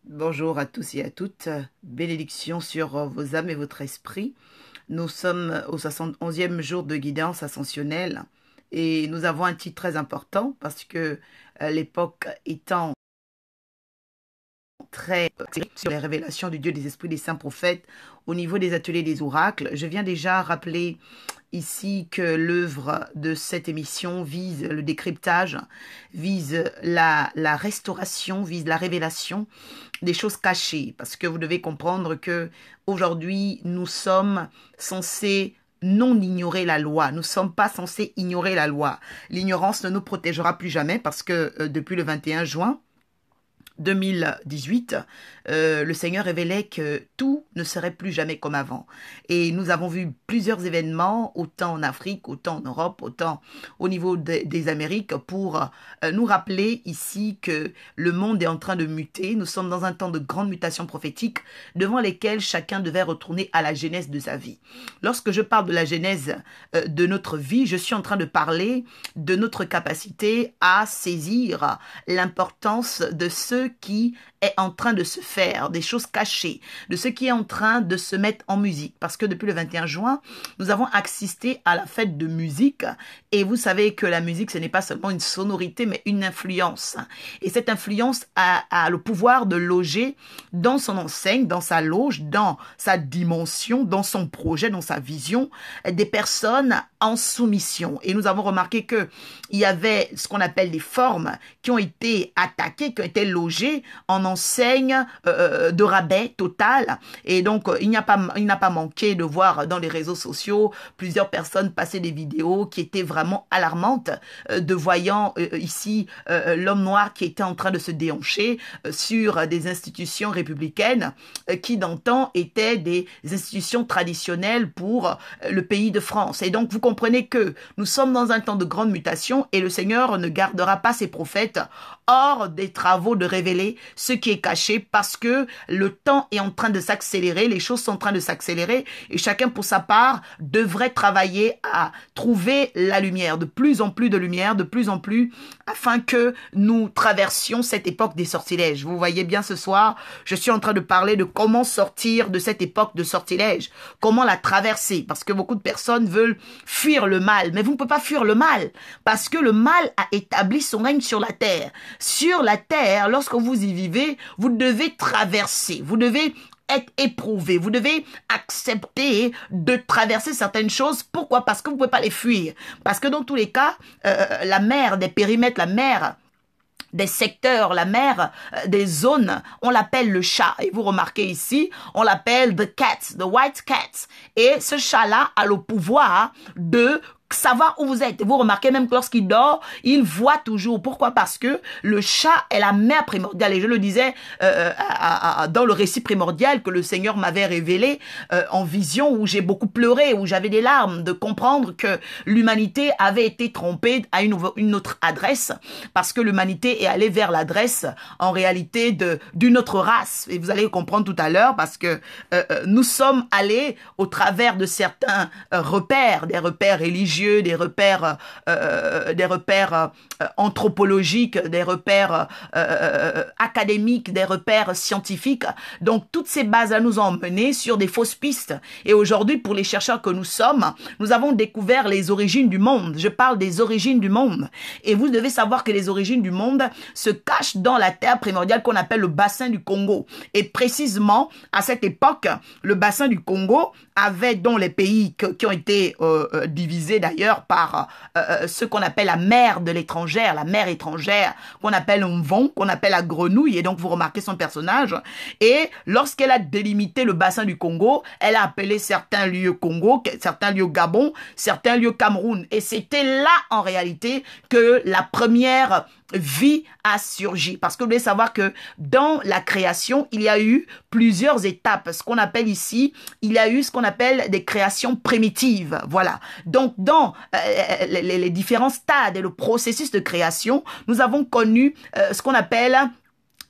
Bonjour à tous et à toutes. Bénédiction sur vos âmes et votre esprit. Nous sommes au 71e jour de guidance ascensionnelle et nous avons un titre très important parce que l'époque étant très sur les révélations du Dieu des esprits des saints prophètes au niveau des ateliers des oracles. Je viens déjà rappeler ici que l'œuvre de cette émission vise le décryptage, vise la restauration, vise la révélation des choses cachées. Parce que vous devez comprendre que aujourd'hui nous sommes censés non ignorer la loi. Nous ne sommes pas censés ignorer la loi. L'ignorance ne nous protégera plus jamais parce que depuis le 21 juin, 2018, le Seigneur révélait que tout ne serait plus jamais comme avant. Et nous avons vu plusieurs événements, autant en Afrique, autant en Europe, autant au niveau des Amériques, pour nous rappeler ici que le monde est en train de muter. Nous sommes dans un temps de grande mutation prophétique, devant lesquelles chacun devait retourner à la genèse de sa vie. Lorsque je parle de la genèse de notre vie, je suis en train de parler de notre capacité à saisir l'importance de ce qui est en train de se faire, des choses cachées, de ce qui est en train de se mettre en musique. Parce que depuis le 21 juin, nous avons assisté à la fête de musique. Et vous savez que la musique, ce n'est pas seulement une sonorité, mais une influence. Et cette influence a le pouvoir de loger dans son enseigne, dans sa loge, dans sa dimension, dans son projet, dans sa vision, des personnes en soumission. Et nous avons remarqué que il y avait ce qu'on appelle des formes qui ont été attaquées, qui ont été logées en enseigne de rabais total. Et donc, il n'a pas manqué de voir dans les réseaux sociaux plusieurs personnes passer des vidéos qui étaient vraiment alarmantes, de voyant ici l'homme noir qui était en train de se déhancher sur des institutions républicaines qui d'antan étaient des institutions traditionnelles pour le pays de France. Et donc, vous comprenez que nous sommes dans un temps de grande mutation et le Seigneur ne gardera pas ses prophètes hors des travaux de révéler ce qui est caché parce que le temps est en train de s'accélérer, les choses sont en train de s'accélérer et chacun pour sa part devrait travailler à trouver la lumière, de plus en plus de lumière, de plus en plus, afin que nous traversions cette époque des sortilèges. Vous voyez bien ce soir, je suis en train de parler de comment sortir de cette époque de sortilèges, comment la traverser, parce que beaucoup de personnes veulent fuir le mal, mais vous ne pouvez pas fuir le mal, parce que le mal a établi son règne sur la terre. Sur la terre, lorsque vous y vivez, vous devez traverser, vous devez être éprouvé, vous devez accepter de traverser certaines choses. Pourquoi? Parce que vous ne pouvez pas les fuir. Parce que dans tous les cas, la mer des périmètres, la mer des secteurs, la mer des zones, on l'appelle le chat. Et vous remarquez ici, on l'appelle the cat, the white cat. Et ce chat-là a le pouvoir de savoir où vous êtes. Et vous remarquez même que lorsqu'il dort, il voit toujours. Pourquoi? Parce que le chat est la mère primordiale. Et je le disais dans le récit primordial que le Seigneur m'avait révélé en vision, où j'ai beaucoup pleuré, où j'avais des larmes, de comprendre que l'humanité avait été trompée à une autre adresse, parce que l'humanité est allée vers l'adresse, en réalité, d'une autre race. Et vous allez comprendre tout à l'heure, parce que nous sommes allés au travers de certains repères, des repères religieux, des repères anthropologiques, des repères académiques, des repères scientifiques. Donc, toutes ces bases-là nous ont emmenés sur des fausses pistes. Et aujourd'hui, pour les chercheurs que nous sommes, nous avons découvert les origines du monde. Je parle des origines du monde. Et vous devez savoir que les origines du monde se cachent dans la terre primordiale qu'on appelle le bassin du Congo. Et précisément, à cette époque, le bassin du Congo avait dans les pays qui ont été divisés d'ailleurs par ce qu'on appelle la mer de l'étrangère, la mer étrangère, qu'on appelle un vent, qu'on appelle la grenouille, et donc vous remarquez son personnage. Et lorsqu'elle a délimité le bassin du Congo, elle a appelé certains lieux Congo, certains lieux Gabon, certains lieux Cameroun. Et c'était là, en réalité, que la première vie a surgi. Parce que vous devez savoir que dans la création, il y a eu plusieurs étapes. Ce qu'on appelle ici, il y a eu ce qu'on appelle des créations primitives. Voilà. Donc, dans les différents stades et le processus de création, nous avons connu ce qu'on appelle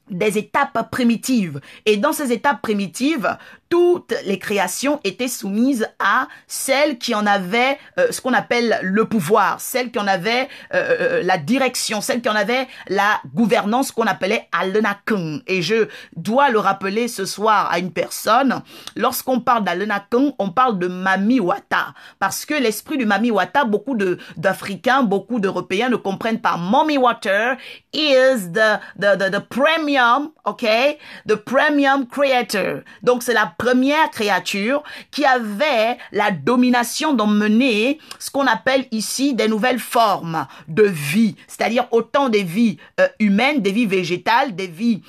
des étapes primitives. Et dans ces étapes primitives, toutes les créations étaient soumises à celle qui en avait ce qu'on appelle le pouvoir, celle qui en avait la direction, celle qui en avait la gouvernance qu'on appelait Alenakun. Et je dois le rappeler ce soir à une personne, lorsqu'on parle d'Alenakun, on parle de Mami Wata, parce que l'esprit du Mami Wata, beaucoup d'Africains, beaucoup d'Européens ne comprennent pas. Mommy Water is the premium, okay, the premium creator. Donc c'est la première créature qui avait la domination d'emmener ce qu'on appelle ici des nouvelles formes de vie, c'est-à-dire autant des vies humaines, des vies végétales, des vies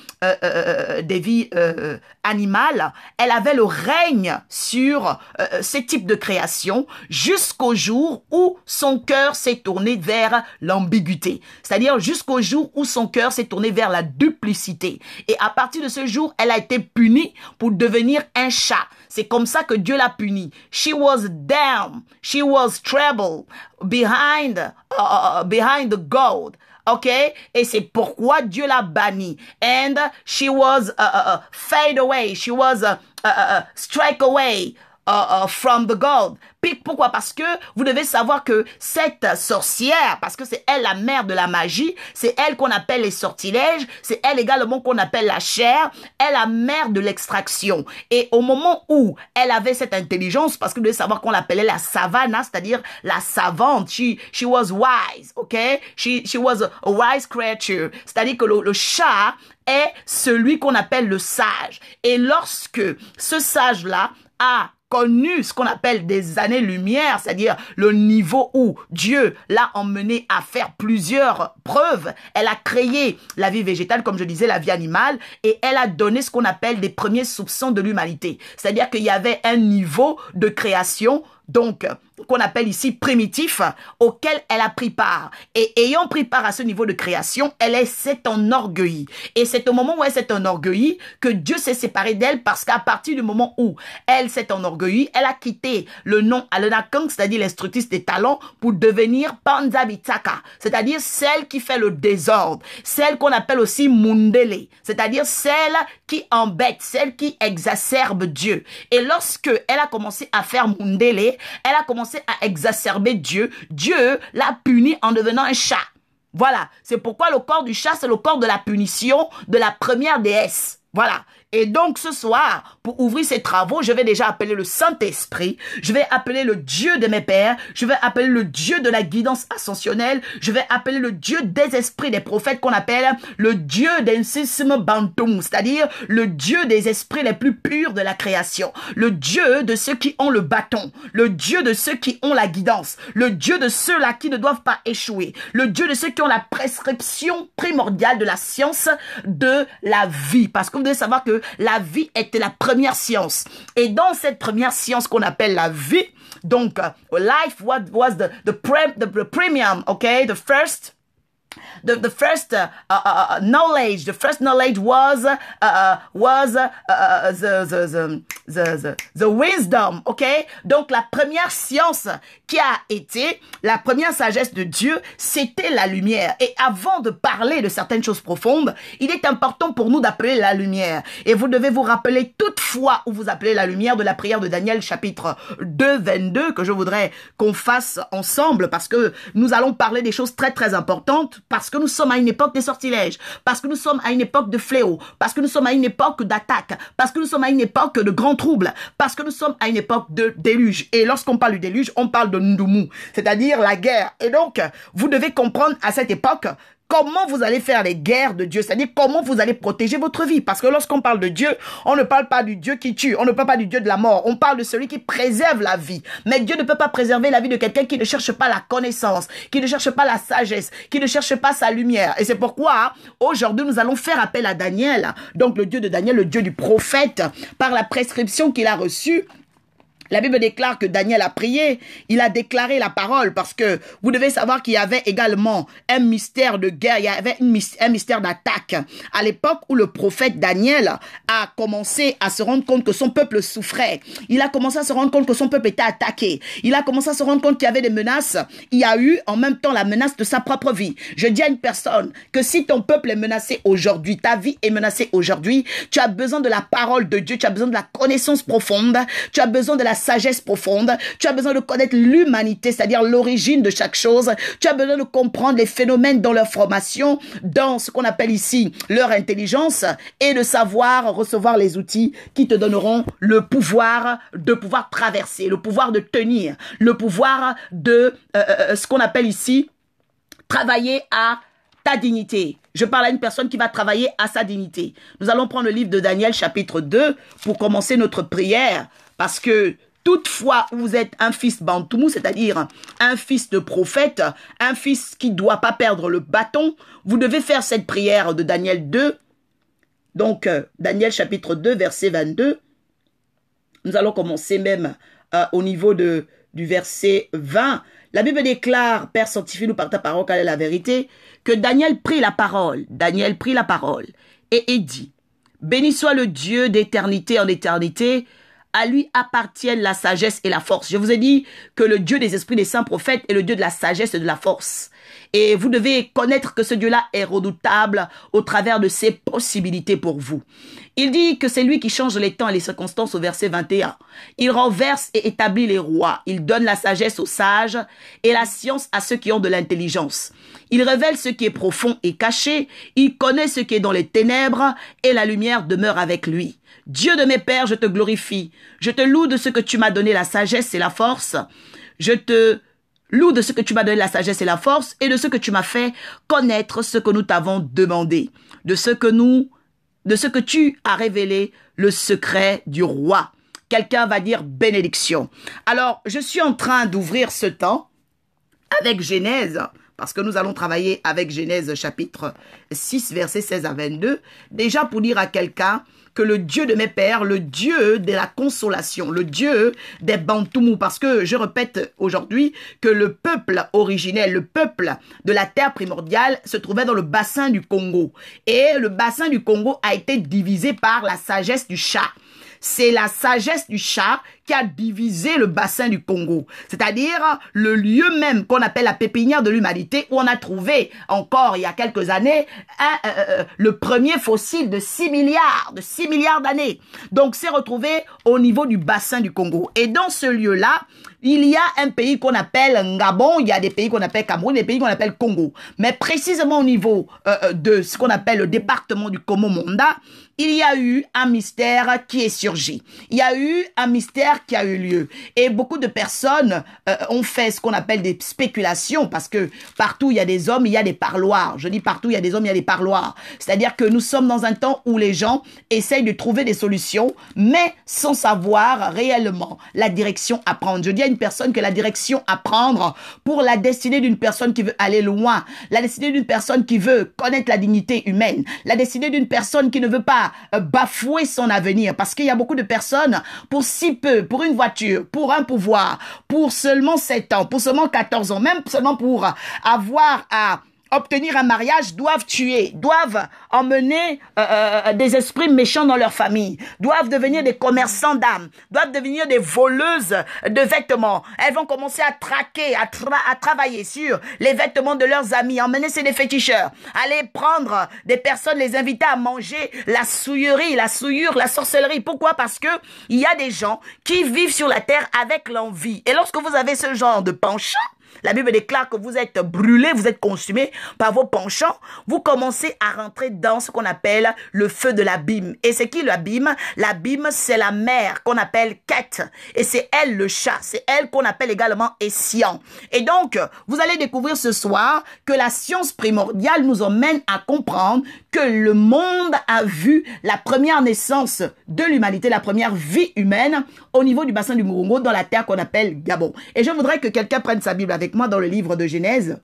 animales. Elle avait le règne sur ces types de créations jusqu'au jour où son cœur s'est tourné vers l'ambiguïté, c'est-à-dire jusqu'au jour où son cœur s'est tourné vers la duplicité. Et à partir de ce jour, elle a été punie pour devenir un chat. C'est comme ça que Dieu l'a punie. She was down. She was trouble behind the gold. Okay? Et c'est pourquoi Dieu l'a bannie. And she was fade away. She was strike away from the gold. Pourquoi? Parce que vous devez savoir que cette sorcière, parce que c'est elle la mère de la magie, c'est elle qu'on appelle les sortilèges, c'est elle également qu'on appelle la chair, elle est la mère de l'extraction. Et au moment où elle avait cette intelligence, parce que vous devez savoir qu'on l'appelait la savana, c'est-à-dire la savante, she was wise, okay? She was a wise creature. C'est-à-dire que le chat est celui qu'on appelle le sage. Et lorsque ce sage-là a connu ce qu'on appelle des années-lumière, c'est-à-dire le niveau où Dieu l'a emmené à faire plusieurs preuves. Elle a créé la vie végétale, comme je disais, la vie animale, et elle a donné ce qu'on appelle des premiers soupçons de l'humanité. C'est-à-dire qu'il y avait un niveau de création, donc qu'on appelle ici primitif, auquel elle a pris part. Et ayant pris part à ce niveau de création, elle s'est enorgueillie. Et c'est au moment où elle s'est enorgueillie que Dieu s'est séparé d'elle, parce qu'à partir du moment où elle s'est enorgueillie, elle a quitté le nom Alenakun, c'est-à-dire l'instructrice des talents, pour devenir Panzabitaka, c'est-à-dire celle qui fait le désordre, celle qu'on appelle aussi Mundele, c'est-à-dire celle qui embête, celle qui exacerbe Dieu. Et lorsque elle a commencé à faire Mundele, elle a commencé à exacerber Dieu. Dieu l'a puni en devenant un chat. Voilà. C'est pourquoi le corps du chat, c'est le corps de la punition de la première déesse. Voilà. Et donc ce soir, pour ouvrir ces travaux, je vais déjà appeler le Saint-Esprit, je vais appeler le Dieu de mes pères, je vais appeler le Dieu de la guidance ascensionnelle, je vais appeler le Dieu des esprits des prophètes qu'on appelle le Dieu d'Ensisme Bantum, c'est-à-dire le Dieu des esprits les plus purs de la création, le Dieu de ceux qui ont le bâton, le Dieu de ceux qui ont la guidance, le Dieu de ceux-là qui ne doivent pas échouer, le Dieu de ceux qui ont la prescription primordiale de la science de la vie. Parce que vous devez savoir que la vie était la première science. Et dans cette première science qu'on appelle la vie, donc, life was the premium, okay, the first knowledge. The first knowledge was the wisdom, okay? Donc la première science qui a été la première sagesse de Dieu, c'était la lumière. Et avant de parler de certaines choses profondes, il est important pour nous d'appeler la lumière. Et vous devez vous rappeler toutefois où vous appelez la lumière de la prière de Daniel chapitre 2, 22, que je voudrais qu'on fasse ensemble, parce que nous allons parler des choses très très importantes, parce que nous sommes à une époque des sortilèges, parce que nous sommes à une époque de fléau, parce que nous sommes à une époque d'attaque, parce que nous sommes à une époque de grands troubles, parce que nous sommes à une époque de déluge. Et lorsqu'on parle du déluge, on parle de Ndumu, c'est-à-dire la guerre. Et donc, vous devez comprendre à cette époque comment vous allez faire les guerres de Dieu, c'est-à-dire comment vous allez protéger votre vie. Parce que lorsqu'on parle de Dieu, on ne parle pas du Dieu qui tue, on ne parle pas du Dieu de la mort, on parle de celui qui préserve la vie. Mais Dieu ne peut pas préserver la vie de quelqu'un qui ne cherche pas la connaissance, qui ne cherche pas la sagesse, qui ne cherche pas sa lumière. Et c'est pourquoi aujourd'hui nous allons faire appel à Daniel, donc le Dieu de Daniel, le Dieu du prophète, par la prescription qu'il a reçue. La Bible déclare que Daniel a prié, il a déclaré la parole parce que vous devez savoir qu'il y avait également un mystère de guerre, il y avait un mystère d'attaque. À l'époque où le prophète Daniel a commencé à se rendre compte que son peuple souffrait, il a commencé à se rendre compte que son peuple était attaqué, il a commencé à se rendre compte qu'il y avait des menaces, il y a eu en même temps la menace de sa propre vie. Je dis à une personne que si ton peuple est menacé aujourd'hui, ta vie est menacée aujourd'hui, tu as besoin de la parole de Dieu, tu as besoin de la connaissance profonde, tu as besoin de la sagesse profonde, tu as besoin de connaître l'humanité, c'est-à-dire l'origine de chaque chose, tu as besoin de comprendre les phénomènes dans leur formation, dans ce qu'on appelle ici leur intelligence, et de savoir recevoir les outils qui te donneront le pouvoir de pouvoir traverser, le pouvoir de tenir, le pouvoir de ce qu'on appelle ici travailler à ta dignité. Je parle à une personne qui va travailler à sa dignité. Nous allons prendre le livre de Daniel chapitre 2 pour commencer notre prière, parce que toutefois vous êtes un fils bantoumou, c'est-à-dire un fils de prophète, un fils qui ne doit pas perdre le bâton, vous devez faire cette prière de Daniel 2. Donc, Daniel chapitre 2, verset 22. Nous allons commencer même au niveau du verset 20. La Bible déclare, Père, sanctifie-nous par ta parole, quelle est la vérité, que Daniel prit la parole. Daniel prit la parole et dit, béni soit le Dieu d'éternité en éternité, à lui appartiennent la sagesse et la force. Je vous ai dit que le Dieu des esprits des saints prophètes est le Dieu de la sagesse et de la force. Et vous devez connaître que ce Dieu-là est redoutable au travers de ses possibilités pour vous. Il dit que c'est lui qui change les temps et les circonstances au verset 21. Il renverse et établit les rois. Il donne la sagesse aux sages et la science à ceux qui ont de l'intelligence. Il révèle ce qui est profond et caché. Il connaît ce qui est dans les ténèbres et la lumière demeure avec lui. Dieu de mes pères, je te glorifie. Je te loue de ce que tu m'as donné la sagesse et la force. Je te loue de ce que tu m'as donné la sagesse et la force et de ce que tu m'as fait connaître ce que nous t'avons demandé. De ce que tu as révélé le secret du roi. Quelqu'un va dire bénédiction. Alors, je suis en train d'ouvrir ce temps avec Genèse, parce que nous allons travailler avec Genèse chapitre 6, versets 16 à 22, déjà pour dire à quelqu'un que le Dieu de mes pères, le Dieu de la consolation, le Dieu des Bantoumous, parce que je répète aujourd'hui que le peuple originel, le peuple de la terre primordiale se trouvait dans le bassin du Congo. Et le bassin du Congo a été divisé par la sagesse du chat. C'est la sagesse du chat qui a divisé le bassin du Congo, c'est-à-dire le lieu même qu'on appelle la pépinière de l'humanité, où on a trouvé encore il y a quelques années le premier fossile de 6 milliards d'années. Donc c'est retrouvé au niveau du bassin du Congo. Et dans ce lieu-là, il y a un pays qu'on appelle Gabon, il y a des pays qu'on appelle Cameroun, des pays qu'on appelle Congo. Mais précisément au niveau de ce qu'on appelle le département du Komo-Monda, il y a eu un mystère qui est surgi. Il y a eu un mystère qui a eu lieu. Et beaucoup de personnes ont fait ce qu'on appelle des spéculations, parce que partout il y a des hommes, il y a des parloirs. Je dis partout il y a des hommes, il y a des parloirs. C'est-à-dire que nous sommes dans un temps où les gens essayent de trouver des solutions, mais sans savoir réellement la direction à prendre. Je dis à une personne que la direction à prendre pour la destinée d'une personne qui veut aller loin, la destinée d'une personne qui veut connaître la dignité humaine, la destinée d'une personne qui ne veut pas bafouer son avenir, parce qu'il y a beaucoup de personnes, pour si peu, pour une voiture, pour un pouvoir, pour seulement 7 ans, pour seulement 14 ans, même seulement pour avoir à obtenir un mariage, doivent tuer, doivent emmener des esprits méchants dans leur famille, doivent devenir des commerçants d'âmes, doivent devenir des voleuses de vêtements. Elles vont commencer à traquer, à travailler sur les vêtements de leurs amis, emmener chez des féticheurs, aller prendre des personnes, les inviter à manger la souillerie, la souillure, la sorcellerie. Pourquoi? Parce que il y a des gens qui vivent sur la terre avec l'envie. Et lorsque vous avez ce genre de penchant, la Bible déclare que vous êtes brûlés, vous êtes consumés par vos penchants. Vous commencez à rentrer dans ce qu'on appelle le feu de l'abîme. Et c'est qui l'abîme? L'abîme, c'est la mer qu'on appelle Ket. Et c'est elle le chat. C'est elle qu'on appelle également Essian. Et donc, vous allez découvrir ce soir que la science primordiale nous emmène à comprendre que le monde a vu la première naissance de l'humanité, la première vie humaine au niveau du bassin du Congo, dans la terre qu'on appelle Gabon. Et je voudrais que quelqu'un prenne sa Bible avec moi dans le livre de Genèse,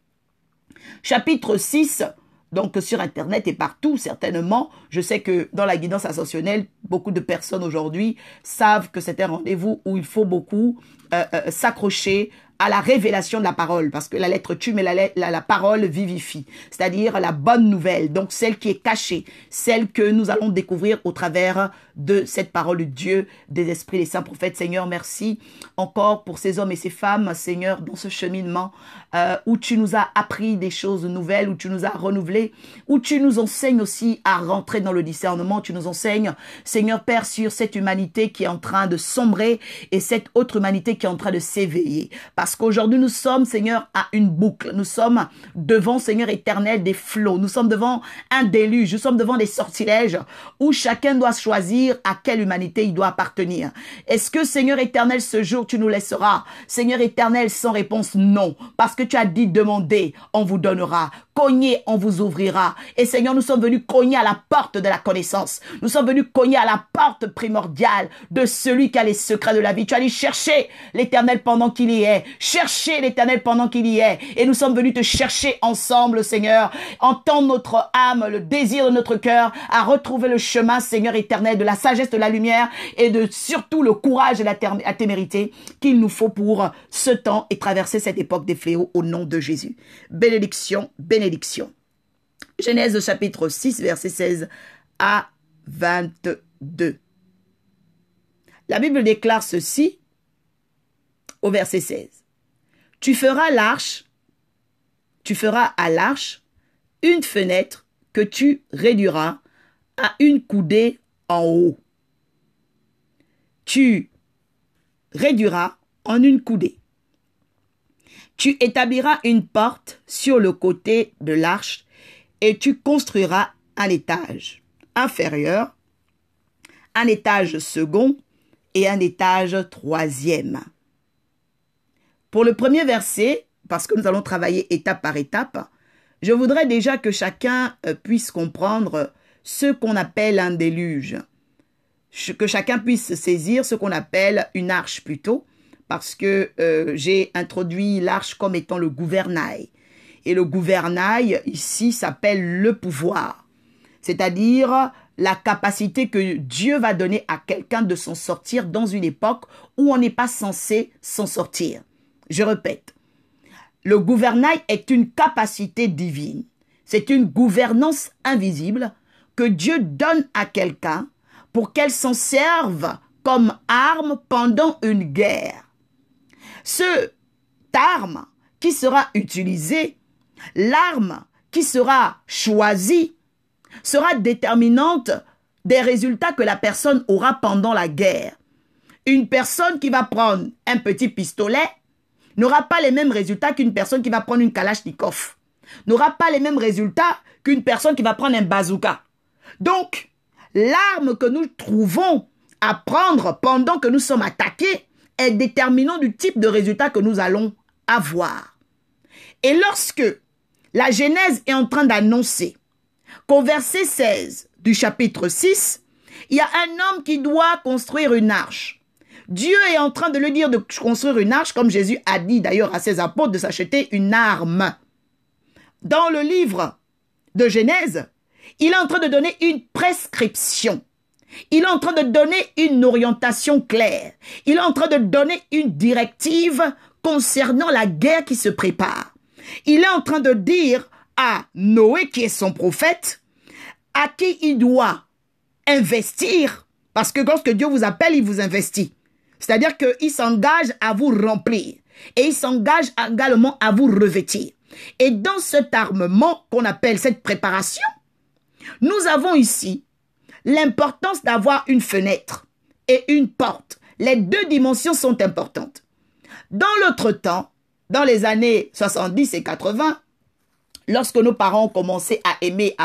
chapitre 6, donc sur Internet et partout, certainement. Je sais que dans la guidance ascensionnelle, Beaucoup de personnes aujourd'hui savent que c'est un rendez-vous où il faut beaucoup s'accrocher à la révélation de la parole, parce que la lettre tue, mais la parole vivifie, c'est-à-dire la bonne nouvelle, donc celle qui est cachée, celle que nous allons découvrir au travers de cette parole de Dieu, des esprits, des saints prophètes. Seigneur, merci encore pour ces hommes et ces femmes, Seigneur, dans ce cheminement où tu nous as appris des choses nouvelles, où tu nous as renouvelés, où tu nous enseignes aussi à rentrer dans le discernement, tu nous enseignes, Seigneur Père, sur cette humanité qui est en train de sombrer et cette autre humanité qui est en train de s'éveiller. Parce qu'aujourd'hui, nous sommes, Seigneur, à une boucle. Nous sommes devant, Seigneur éternel, des flots. Nous sommes devant un déluge. Nous sommes devant des sortilèges où chacun doit choisir à quelle humanité il doit appartenir. Est-ce que, Seigneur éternel, ce jour, tu nous laisseras? Seigneur éternel, sans réponse, non. Parce que tu as dit, demandez, on vous donnera. Cognez, on vous ouvrira. Et Seigneur, nous sommes venus cogner à la porte de la connaissance. Nous sommes venus cogner à la porte primordiale de celui qui a les secrets de la vie. Tu as dit chercher l'éternel pendant qu'il y est. Chercher l'éternel pendant qu'il y est. Et nous sommes venus te chercher ensemble, Seigneur. Entendre notre âme, le désir de notre cœur, à retrouver le chemin, Seigneur éternel, de la sagesse, de la lumière et de surtout le courage et la témérité qu'il nous faut pour ce temps et traverser cette époque des fléaux au nom de Jésus. Bénédiction, bénédiction. Genèse chapitre 6, verset 16 à 22. La Bible déclare ceci au verset 16. Tu feras à l'arche une fenêtre que tu réduiras à une coudée en haut. Tu réduiras en une coudée. Tu établiras une porte sur le côté de l'arche et tu construiras un étage inférieur, un étage second et un étage troisième. Pour le premier verset, parce que nous allons travailler étape par étape, je voudrais déjà que chacun puisse comprendre ce qu'on appelle un déluge, que chacun puisse saisir ce qu'on appelle une arche plutôt, parce que j'ai introduit l'arche comme étant le gouvernail. Et le gouvernail, ici, s'appelle le pouvoir, c'est-à-dire la capacité que Dieu va donner à quelqu'un de s'en sortir dans une époque où on n'est pas censé s'en sortir. Je répète, le gouvernail est une capacité divine. C'est une gouvernance invisible que Dieu donne à quelqu'un pour qu'elle s'en serve comme arme pendant une guerre. Cette arme qui sera utilisée, l'arme qui sera choisie, sera déterminante des résultats que la personne aura pendant la guerre. Une personne qui va prendre un petit pistolet n'aura pas les mêmes résultats qu'une personne qui va prendre une Kalachnikov, n'aura pas les mêmes résultats qu'une personne qui va prendre un bazooka. Donc, l'arme que nous trouvons à prendre pendant que nous sommes attaqués est déterminant du type de résultat que nous allons avoir. Et lorsque la Genèse est en train d'annoncer qu'au verset 16 du chapitre 6, il y a un homme qui doit construire une arche. Dieu est en train de lui dire de construire une arche, comme Jésus a dit d'ailleurs à ses apôtres de s'acheter une arme. Dans le livre de Genèse, il est en train de donner une prescription. Il est en train de donner une orientation claire. Il est en train de donner une directive concernant la guerre qui se prépare. Il est en train de dire à Noé, qui est son prophète, à qui il doit investir, parce que lorsque Dieu vous appelle, il vous investit. C'est-à-dire qu'il s'engage à vous remplir et il s'engage également à vous revêtir. Et dans cet armement qu'on appelle cette préparation, nous avons ici l'importance d'avoir une fenêtre et une porte. Les deux dimensions sont importantes. Dans l'autre temps, dans les années 70 et 80, lorsque nos parents ont commencé à aimer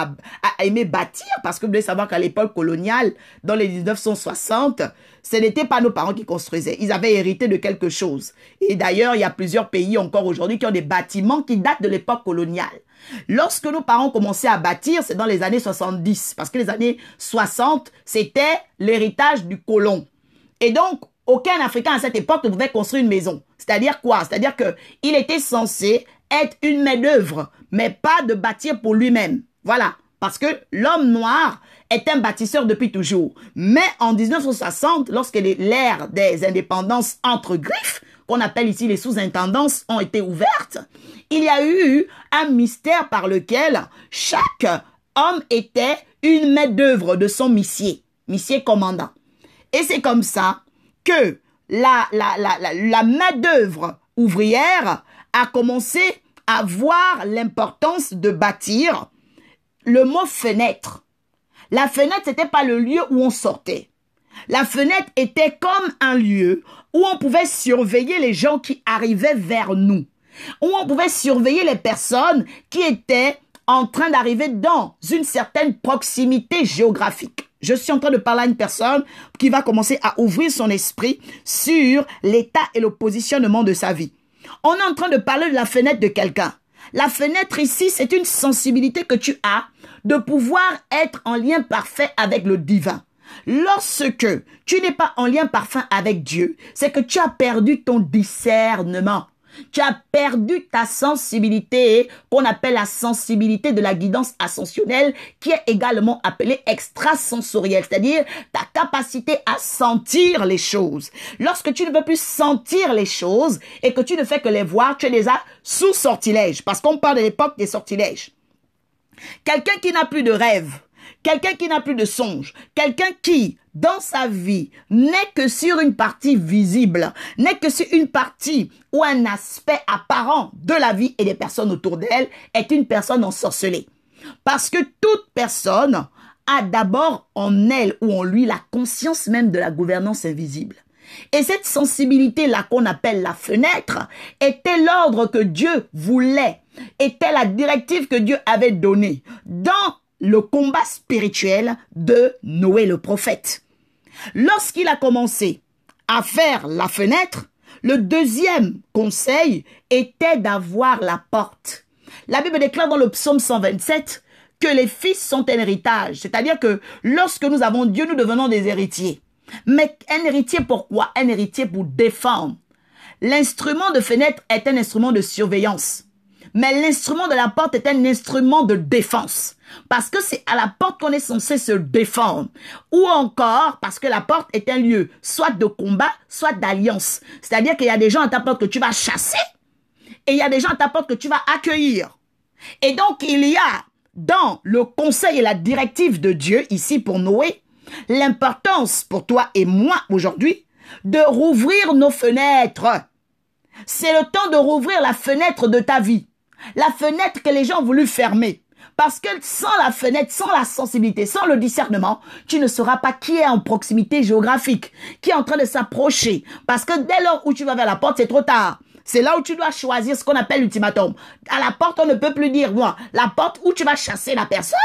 bâtir, parce que vous devez savoir qu'à l'époque coloniale, dans les 1960, ce n'était pas nos parents qui construisaient. Ils avaient hérité de quelque chose. Et d'ailleurs, il y a plusieurs pays encore aujourd'hui qui ont des bâtiments qui datent de l'époque coloniale. Lorsque nos parents commençaient à bâtir, c'est dans les années 70, parce que les années 60, c'était l'héritage du colon. Et donc, aucun Africain à cette époque ne pouvait construire une maison. C'est-à-dire quoi? C'est-à-dire qu'il était censé être une main-d'œuvre, mais pas de bâtir pour lui-même. Voilà. Parce que l'homme noir est un bâtisseur depuis toujours. Mais en 1960, lorsque l'ère des indépendances entre griffes, qu'on appelle ici les sous-intendances, ont été ouvertes, il y a eu un mystère par lequel chaque homme était une main-d'œuvre de son missier commandant. Et c'est comme ça que la main-d'œuvre ouvrière a commencé à voir l'importance de bâtir. Le mot fenêtre. La fenêtre, c'était pas le lieu où on sortait. La fenêtre était comme un lieu où on pouvait surveiller les gens qui arrivaient vers nous, où on pouvait surveiller les personnes qui étaient en train d'arriver dans une certaine proximité géographique. Je suis en train de parler à une personne qui va commencer à ouvrir son esprit sur l'état et le positionnement de sa vie. On est en train de parler de la fenêtre de quelqu'un. La fenêtre ici, c'est une sensibilité que tu as de pouvoir être en lien parfait avec le divin. Lorsque tu n'es pas en lien parfait avec Dieu, c'est que tu as perdu ton discernement. Tu as perdu ta sensibilité qu'on appelle la sensibilité de la guidance ascensionnelle qui est également appelée extrasensorielle, c'est-à-dire ta capacité à sentir les choses. Lorsque tu ne peux plus sentir les choses et que tu ne fais que les voir, tu es déjà sous sortilège parce qu'on parle de l'époque des sortilèges. Quelqu'un qui n'a plus de rêve, quelqu'un qui n'a plus de songe, quelqu'un qui, dans sa vie, n'est que sur une partie visible, n'est que sur une partie ou un aspect apparent de la vie et des personnes autour d'elle, est une personne ensorcelée. Parce que toute personne a d'abord en elle ou en lui la conscience même de la gouvernance invisible. Et cette sensibilité-là qu'on appelle la fenêtre était l'ordre que Dieu voulait, était la directive que Dieu avait donnée dans le combat spirituel de Noé le prophète. Lorsqu'il a commencé à faire la fenêtre, le deuxième conseil était d'avoir la porte. La Bible déclare dans le psaume 127 que les fils sont un héritage. C'est-à-dire que lorsque nous avons Dieu, nous devenons des héritiers. Mais un héritier pourquoi? Un héritier pour défendre. L'instrument de fenêtre est un instrument de surveillance. Mais l'instrument de la porte est un instrument de défense. Parce que c'est à la porte qu'on est censé se défendre. Ou encore parce que la porte est un lieu soit de combat, soit d'alliance. C'est-à-dire qu'il y a des gens à ta porte que tu vas chasser et il y a des gens à ta porte que tu vas accueillir. Et donc il y a dans le conseil et la directive de Dieu, ici pour Noé, l'importance pour toi et moi aujourd'hui de rouvrir nos fenêtres. C'est le temps de rouvrir la fenêtre de ta vie. La fenêtre que les gens ont voulu fermer. Parce que sans la fenêtre, sans la sensibilité, sans le discernement, tu ne sauras pas qui est en proximité géographique, qui est en train de s'approcher. Parce que dès lors où tu vas vers la porte, c'est trop tard. C'est là où tu dois choisir ce qu'on appelle l'ultimatum. À la porte, on ne peut plus dire, non, la porte où tu vas chasser la personne,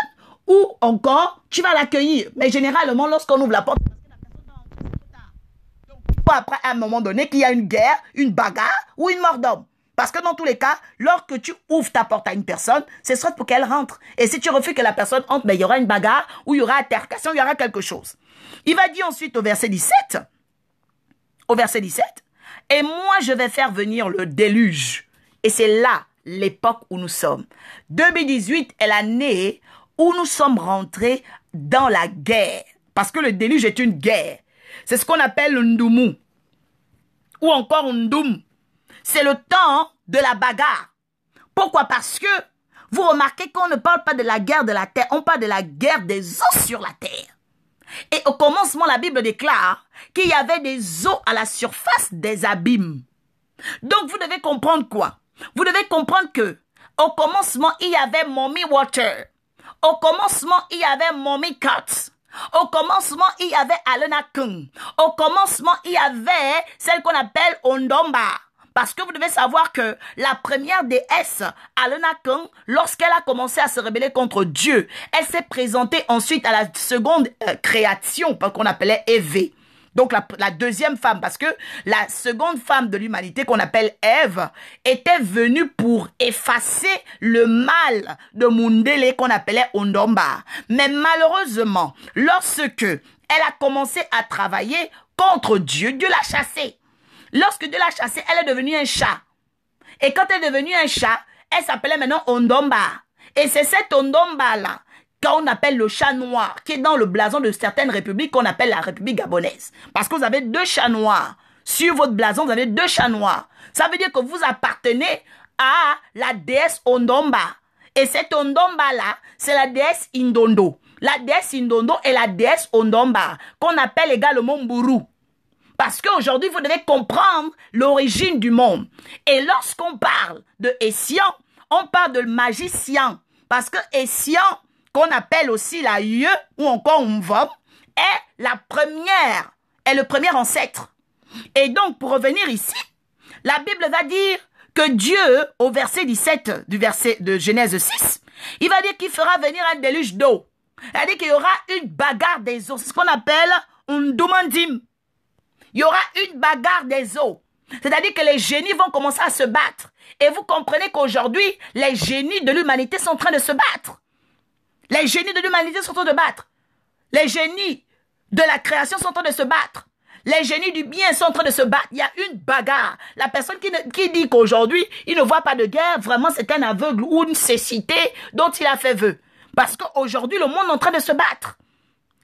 ou encore, tu vas l'accueillir. Mais généralement, lorsqu'on ouvre la porte, après, à un moment donné, qu'il y a une guerre, une bagarre ou une mort d'homme. Parce que dans tous les cas, lorsque tu ouvres ta porte à une personne, ce sera pour qu'elle rentre. Et si tu refuses que la personne entre, ben, il y aura une bagarre, ou il y aura altercation, il y aura quelque chose. Il va dire ensuite au verset 17, et moi je vais faire venir le déluge. Et c'est là l'époque où nous sommes. 2018 est l'année où nous sommes rentrés dans la guerre. Parce que le déluge est une guerre. C'est ce qu'on appelle le Ndumu. Ou encore Ndum. C'est le temps de la bagarre. Pourquoi? Parce que vous remarquez qu'on ne parle pas de la guerre de la terre, on parle de la guerre des eaux sur la terre. Et au commencement, la Bible déclare qu'il y avait des eaux à la surface des abîmes. Donc vous devez comprendre quoi? Vous devez comprendre que au commencement, il y avait Mommy Water. Au commencement, il y avait Mommy Cut. Au commencement, il y avait Alena Kung. Au commencement, il y avait celle qu'on appelle Ondomba. Parce que vous devez savoir que la première déesse, Alena Kung, lorsqu'elle a commencé à se rebeller contre Dieu, elle s'est présentée ensuite à la seconde création, qu'on appelait Ève. Donc la deuxième femme, parce que la seconde femme de l'humanité qu'on appelle Ève était venue pour effacer le mal de Mundele qu'on appelait Ondomba. Mais malheureusement, lorsque elle a commencé à travailler contre Dieu, Dieu l'a chassée. Lorsque Dieu l'a chassée, elle est devenue un chat. Et quand elle est devenue un chat, elle s'appelait maintenant Ondomba. Et c'est cette Ondomba-là qu'on appelle le chat noir, qui est dans le blason de certaines républiques qu'on appelle la République gabonaise. Parce que vous avez 2 chats noirs. Sur votre blason, vous avez 2 chats noirs. Ça veut dire que vous appartenez à la déesse Ondomba. Et cette Ondomba-là, c'est la déesse Indondo. La déesse Indondo est la déesse Ondomba, qu'on appelle également Mburu. Parce qu'aujourd'hui, vous devez comprendre l'origine du monde. Et lorsqu'on parle de Essian, on parle de magicien. Parce que Essian, qu'on appelle aussi la Yeu ou encore Mvom, est le premier ancêtre. Et donc, pour revenir ici, la Bible va dire que Dieu, au verset 17 du verset de Genèse 6, il va dire qu'il fera venir un déluge d'eau. C'est-à-dire qu'il y aura une bagarre des eaux. C'est ce qu'on appelle un domandim. Il y aura une bagarre des eaux. C'est-à-dire que les génies vont commencer à se battre. Et vous comprenez qu'aujourd'hui, les génies de l'humanité sont en train de se battre. Les génies de l'humanité sont en train de se battre. Les génies de la création sont en train de se battre. Les génies du bien sont en train de se battre. Il y a une bagarre. La personne qui dit qu'aujourd'hui, il ne voit pas de guerre, vraiment c'est un aveugle ou une cécité dont il a fait vœu. Parce qu'aujourd'hui, le monde est en train de se battre.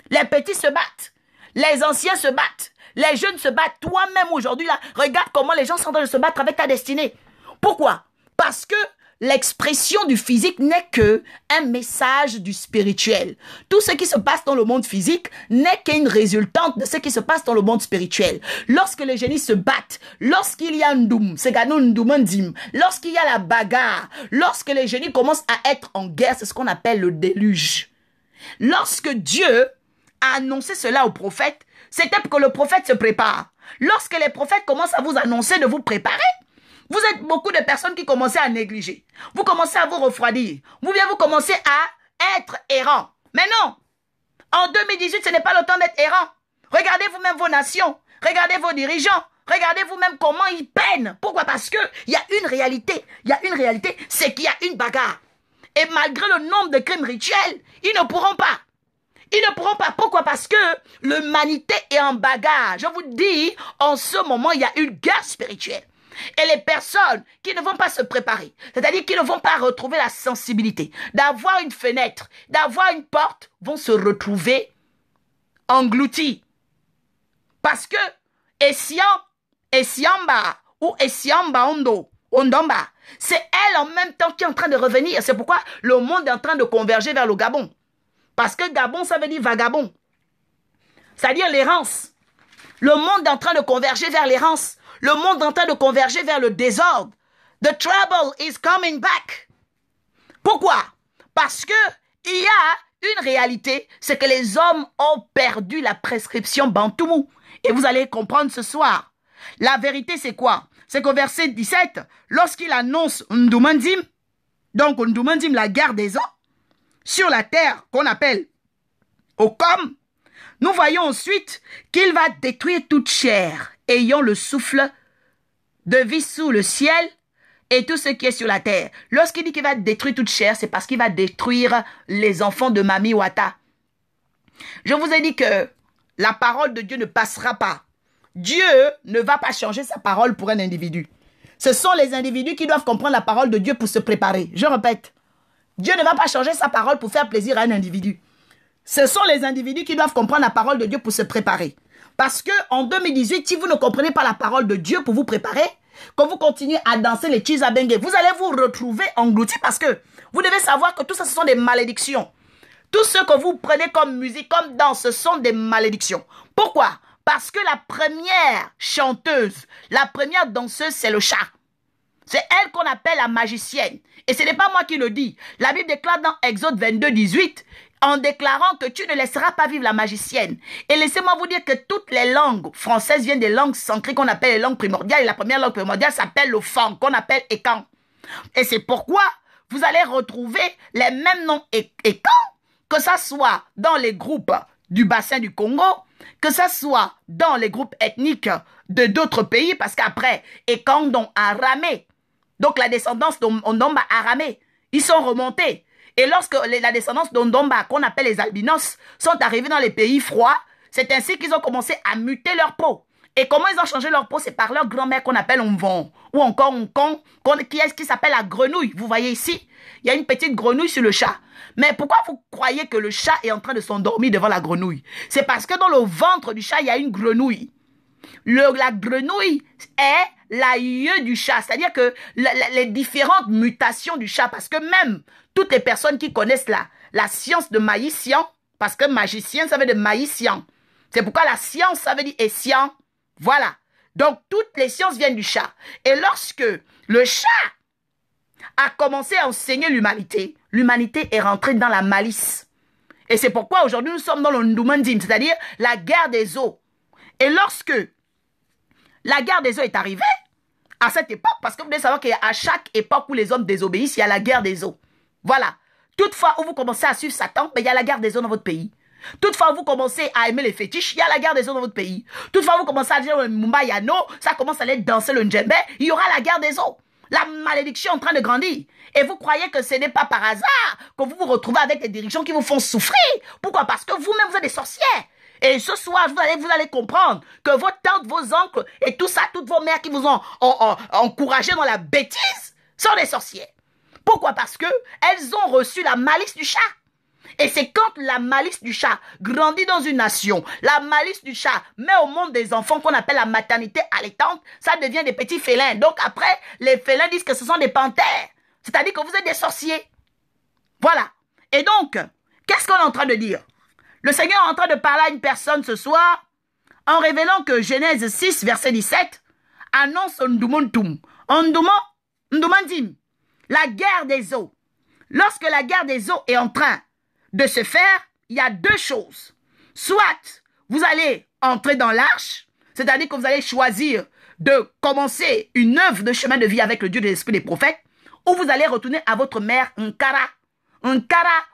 Les petits se battent. Les anciens se battent. Les jeunes se battent. Toi-même aujourd'hui, là, regarde comment les gens sont en train de se battre avec ta destinée. Pourquoi? Parce que l'expression du physique n'est que un message du spirituel. Tout ce qui se passe dans le monde physique n'est qu'une résultante de ce qui se passe dans le monde spirituel. Lorsque les génies se battent, lorsqu'il y a un doum, c'est lorsqu'il y a la bagarre, lorsque les génies commencent à être en guerre, c'est ce qu'on appelle le déluge. Lorsque Dieu a annoncé cela au prophète, c'était pour que le prophète se prépare. Lorsque les prophètes commencent à vous annoncer de vous préparer, vous êtes beaucoup de personnes qui commencent à négliger. Vous commencez à vous refroidir. Vous commencez à être errant. Mais non. En 2018, ce n'est pas le temps d'être errant. Regardez vous-même vos nations. Regardez vos dirigeants. Regardez vous-même comment ils peinent. Pourquoi? Parce que il y a une réalité. Il y a une réalité, c'est qu'il y a une bagarre. Et malgré le nombre de crimes rituels, ils ne pourront pas. Ils ne pourront pas. Pourquoi? Parce que l'humanité est en bagarre. Je vous dis, en ce moment, il y a une guerre spirituelle. Et les personnes qui ne vont pas se préparer, c'est-à-dire qui ne vont pas retrouver la sensibilité, d'avoir une fenêtre, d'avoir une porte, vont se retrouver engloutis. Parce que Essiamba ou Essiamba Ondomba, c'est elle en même temps qui est en train de revenir. C'est pourquoi le monde est en train de converger vers le Gabon. Parce que Gabon, ça veut dire vagabond. C'est-à-dire l'errance. Le monde est en train de converger vers l'errance. Le monde est en train de converger vers le désordre. The trouble is coming back. Pourquoi? Parce que il y a une réalité, c'est que les hommes ont perdu la prescription Bantoumou. Et vous allez comprendre ce soir. La vérité, c'est quoi? C'est qu'au verset 17, lorsqu'il annonce Ndoumandim, donc Ndoumandim, la guerre des eaux, sur la terre qu'on appelle Okom, nous voyons ensuite qu'il va détruire toute chair ayant le souffle de vie sous le ciel et tout ce qui est sur la terre. Lorsqu'il dit qu'il va détruire toute chair, c'est parce qu'il va détruire les enfants de Mami Wata. Je vous ai dit que la parole de Dieu ne passera pas. Dieu ne va pas changer sa parole pour un individu. Ce sont les individus qui doivent comprendre la parole de Dieu pour se préparer. Je répète, Dieu ne va pas changer sa parole pour faire plaisir à un individu. Ce sont les individus qui doivent comprendre la parole de Dieu pour se préparer. Parce que en 2018, si vous ne comprenez pas la parole de Dieu pour vous préparer, quand vous continuez à danser les Chizabengue, vous allez vous retrouver engloutis parce que vous devez savoir que tout ça, ce sont des malédictions. Tout ce que vous prenez comme musique, comme danse, ce sont des malédictions. Pourquoi? Parce que la première chanteuse, la première danseuse, c'est le chat. C'est elle qu'on appelle la magicienne. Et ce n'est pas moi qui le dis. La Bible déclare dans Exode 22, 18, en déclarant que tu ne laisseras pas vivre la magicienne. Et laissez-moi vous dire que toutes les langues françaises viennent des langues sancrées qu'on appelle les langues primordiales. Et la première langue primordiale s'appelle le fang, qu'on appelle Ekan. Et c'est pourquoi vous allez retrouver les mêmes noms Ekan, que ça soit dans les groupes du bassin du Congo, que ça soit dans les groupes ethniques de d'autres pays, parce qu'après, Ekan donc Aramé, donc la descendance d'Ondomba Aramé, ils sont remontés. Et lorsque la descendance d'Ondomba, qu'on appelle les albinos, sont arrivés dans les pays froids, c'est ainsi qu'ils ont commencé à muter leur peau. Et comment ils ont changé leur peau? C'est par leur grand-mère qu'on appelle Onvon. Ou encore Onkon, qui s'appelle la grenouille. Vous voyez ici, il y a une petite grenouille sur le chat. Mais pourquoi vous croyez que le chat est en train de s'endormir devant la grenouille? C'est parce que dans le ventre du chat, il y a une grenouille. La grenouille est l'aïeux du chat. C'est-à-dire que les différentes mutations du chat, parce que même toutes les personnes qui connaissent la science de magicien, parce que magicien, ça veut dire magicien. C'est pourquoi la science, ça veut dire escient. Voilà. Donc, toutes les sciences viennent du chat. Et lorsque le chat a commencé à enseigner l'humanité, l'humanité est rentrée dans la malice. Et c'est pourquoi aujourd'hui, nous sommes dans le Ndumandim, c'est-à-dire la guerre des eaux. Et lorsque la guerre des eaux est arrivée, à cette époque, parce que vous devez savoir qu'à chaque époque où les hommes désobéissent, il y a la guerre des eaux. Voilà. Toutefois, où vous commencez à suivre Satan, il y a la guerre des eaux dans votre pays. Toutefois, vous commencez à aimer les fétiches, il y a la guerre des eaux dans votre pays. Toutefois, vous commencez à dire le Mumbayano, ça commence à aller danser le Ndjembe, il y aura la guerre des eaux. La malédiction est en train de grandir. Et vous croyez que ce n'est pas par hasard que vous vous retrouvez avec des dirigeants qui vous font souffrir. Pourquoi? Parce que vous-même, vous êtes des sorcières. Et ce soir, vous allez comprendre que vos tantes, vos oncles et tout ça, toutes vos mères qui vous ont encouragé dans la bêtise sont des sorcières. Pourquoi? Parce que elles ont reçu la malice du chat. Et c'est quand la malice du chat grandit dans une nation, la malice du chat met au monde des enfants qu'on appelle la maternité allaitante, ça devient des petits félins. Donc après, les félins disent que ce sont des panthères. C'est-à-dire que vous êtes des sorciers. Voilà. Et donc, qu'est-ce qu'on est en train de dire? Le Seigneur est en train de parler à une personne ce soir en révélant que Genèse 6, verset 17, annonce Ndumontum, Ndumandim, la guerre des eaux. Lorsque la guerre des eaux est en train de se faire, il y a deux choses. Soit vous allez entrer dans l'arche, c'est-à-dire que vous allez choisir de commencer une œuvre de chemin de vie avec le Dieu de l'Esprit des prophètes, ou vous allez retourner à votre mère Nkara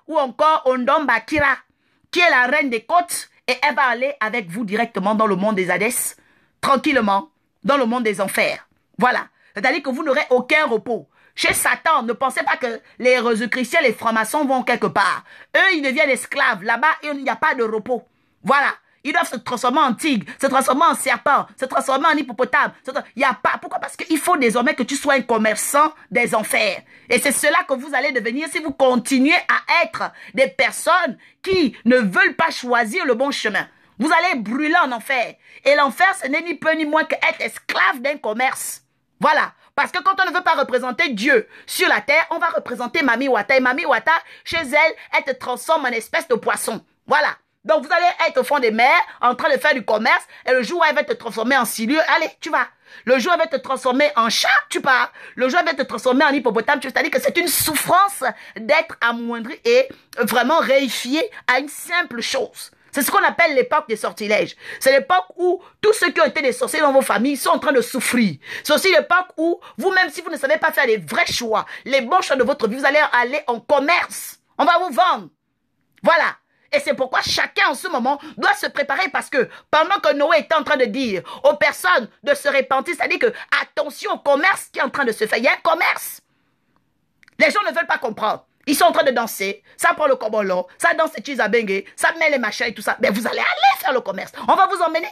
ou encore Ondombakira, qui est la reine des côtes, et elle va aller avec vous directement dans le monde des Hadès, tranquillement, dans le monde des enfers. Voilà. C'est-à-dire que vous n'aurez aucun repos. Chez Satan, ne pensez pas que les chrétiens, les francs-maçons vont quelque part. Eux, ils deviennent esclaves. Là-bas, il n'y a pas de repos. Voilà. Ils doivent se transformer en tigre, se transformer en serpent, se transformer en hippopotame. Il y a pas. Pourquoi? Parce qu'il faut désormais que tu sois un commerçant des enfers. Et c'est cela que vous allez devenir si vous continuez à être des personnes qui ne veulent pas choisir le bon chemin. Vous allez brûler en enfer. Et l'enfer, ce n'est ni peu ni moins qu'être esclave d'un commerce. Voilà. Parce que quand on ne veut pas représenter Dieu sur la terre, on va représenter Mami Wata. Et Mami Wata, chez elle, elle te transforme en espèce de poisson. Voilà. Donc, vous allez être au fond des mers, en train de faire du commerce, et le jour où elle va te transformer en silure, allez, tu vas. Le jour où elle va te transformer en chat, tu pars. Le jour où elle va te transformer en hippopotame, c'est-à-dire que c'est une souffrance d'être amoindri et vraiment réifié à une simple chose. C'est ce qu'on appelle l'époque des sortilèges. C'est l'époque où tous ceux qui ont été des sorciers dans vos familles sont en train de souffrir. C'est aussi l'époque où vous-même, si vous ne savez pas faire les vrais choix, les bons choix de votre vie, vous allez aller en commerce. On va vous vendre. Voilà. Et c'est pourquoi chacun en ce moment doit se préparer, parce que pendant que Noé était en train de dire aux personnes de se repentir, c'est-à-dire que attention au commerce qui est en train de se faire. Il y a un commerce. Les gens ne veulent pas comprendre. Ils sont en train de danser, ça prend le kobolo, ça danse les chizabengue, ça met les machins et tout ça. Mais vous allez aller faire le commerce. On va vous emmener.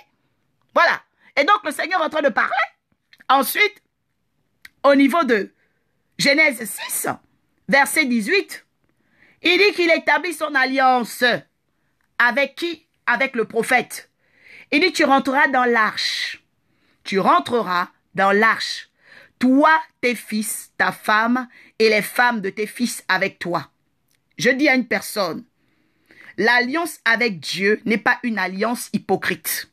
Voilà. Et donc le Seigneur est en train de parler. Ensuite, au niveau de Genèse 6, verset 18, il dit qu'il établit son alliance. Avec qui? Avec le prophète. Il dit, tu rentreras dans l'arche. Tu rentreras dans l'arche. Toi, tes fils, ta femme et les femmes de tes fils avec toi. Je dis à une personne, l'alliance avec Dieu n'est pas une alliance hypocrite.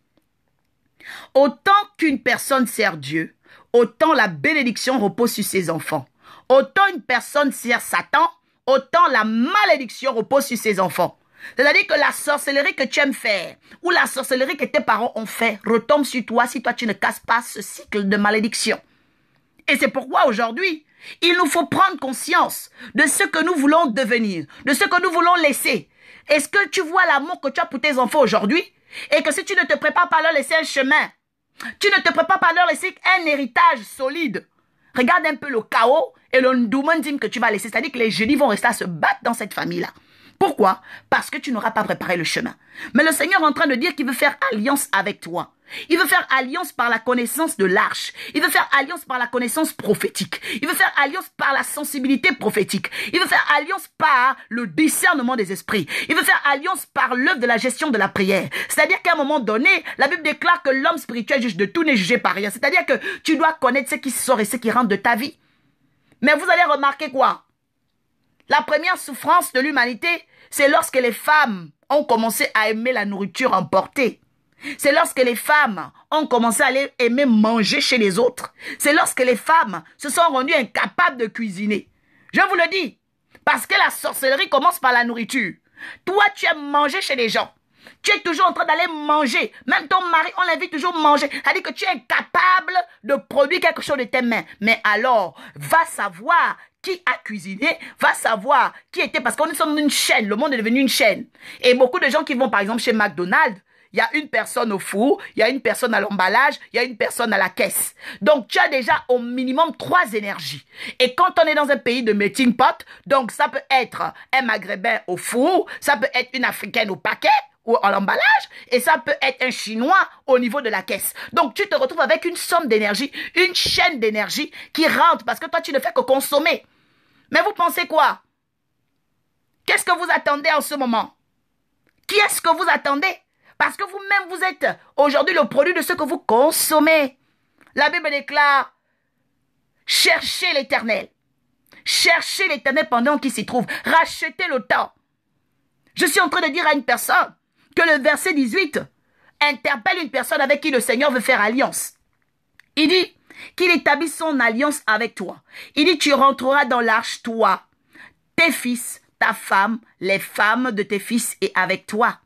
Autant qu'une personne sert Dieu, autant la bénédiction repose sur ses enfants. Autant une personne sert Satan, autant la malédiction repose sur ses enfants. C'est-à-dire que la sorcellerie que tu aimes faire, ou la sorcellerie que tes parents ont fait, retombe sur toi si toi tu ne casses pas ce cycle de malédiction. Et c'est pourquoi aujourd'hui, il nous faut prendre conscience de ce que nous voulons devenir, de ce que nous voulons laisser. Est-ce que tu vois l'amour que tu as pour tes enfants aujourd'hui? Et que si tu ne te prépares pas à leur laisser un chemin, tu ne te prépares pas à leur laisser un héritage solide, regarde un peu le chaos et le ndoumandim que tu vas laisser. C'est-à-dire que les génies vont rester à se battre dans cette famille-là. Pourquoi? Parce que tu n'auras pas préparé le chemin. Mais le Seigneur est en train de dire qu'il veut faire alliance avec toi. Il veut faire alliance par la connaissance de l'arche. Il veut faire alliance par la connaissance prophétique. Il veut faire alliance par la sensibilité prophétique. Il veut faire alliance par le discernement des esprits. Il veut faire alliance par l'œuvre de la gestion de la prière. C'est-à-dire qu'à un moment donné, la Bible déclare que l'homme spirituel juge de tout, n'est jugé par rien. C'est-à-dire que tu dois connaître ce qui sort et ce qui rentre de ta vie. Mais vous allez remarquer quoi? La première souffrance de l'humanité, c'est lorsque les femmes ont commencé à aimer la nourriture emportée. C'est lorsque les femmes ont commencé à aimer manger chez les autres. C'est lorsque les femmes se sont rendues incapables de cuisiner. Je vous le dis, parce que la sorcellerie commence par la nourriture. Toi, tu aimes manger chez les gens. Tu es toujours en train d'aller manger. Même ton mari, on l'invite toujours à manger. C'est-à-dire que tu es incapable de produire quelque chose de tes mains. Mais alors, va savoir qui a cuisiné, va savoir qui était, parce qu'on est sur une chaîne, le monde est devenu une chaîne. Et beaucoup de gens qui vont par exemple chez McDonald's, il y a une personne au four, il y a une personne à l'emballage, il y a une personne à la caisse. Donc tu as déjà au minimum 3 énergies. Et quand on est dans un pays de melting pot, donc ça peut être un maghrébin au four, ça peut être une africaine au paquet, ou à l'emballage, et ça peut être un chinois au niveau de la caisse. Donc tu te retrouves avec une somme d'énergie, une chaîne d'énergie qui rentre, parce que toi tu ne fais que consommer. Mais vous pensez quoi? Qu'est-ce que vous attendez en ce moment? Qui est-ce que vous attendez? Parce que vous-même, vous êtes aujourd'hui le produit de ce que vous consommez. La Bible déclare, cherchez l'Éternel. Cherchez l'Éternel pendant qu'il s'y trouve. Rachetez le temps. Je suis en train de dire à une personne que le verset 18 interpelle une personne avec qui le Seigneur veut faire alliance. Il dit qu'il établit son alliance avec toi. Il dit, tu rentreras dans l'arche, toi, tes fils, ta femme, les femmes de tes fils et avec toi.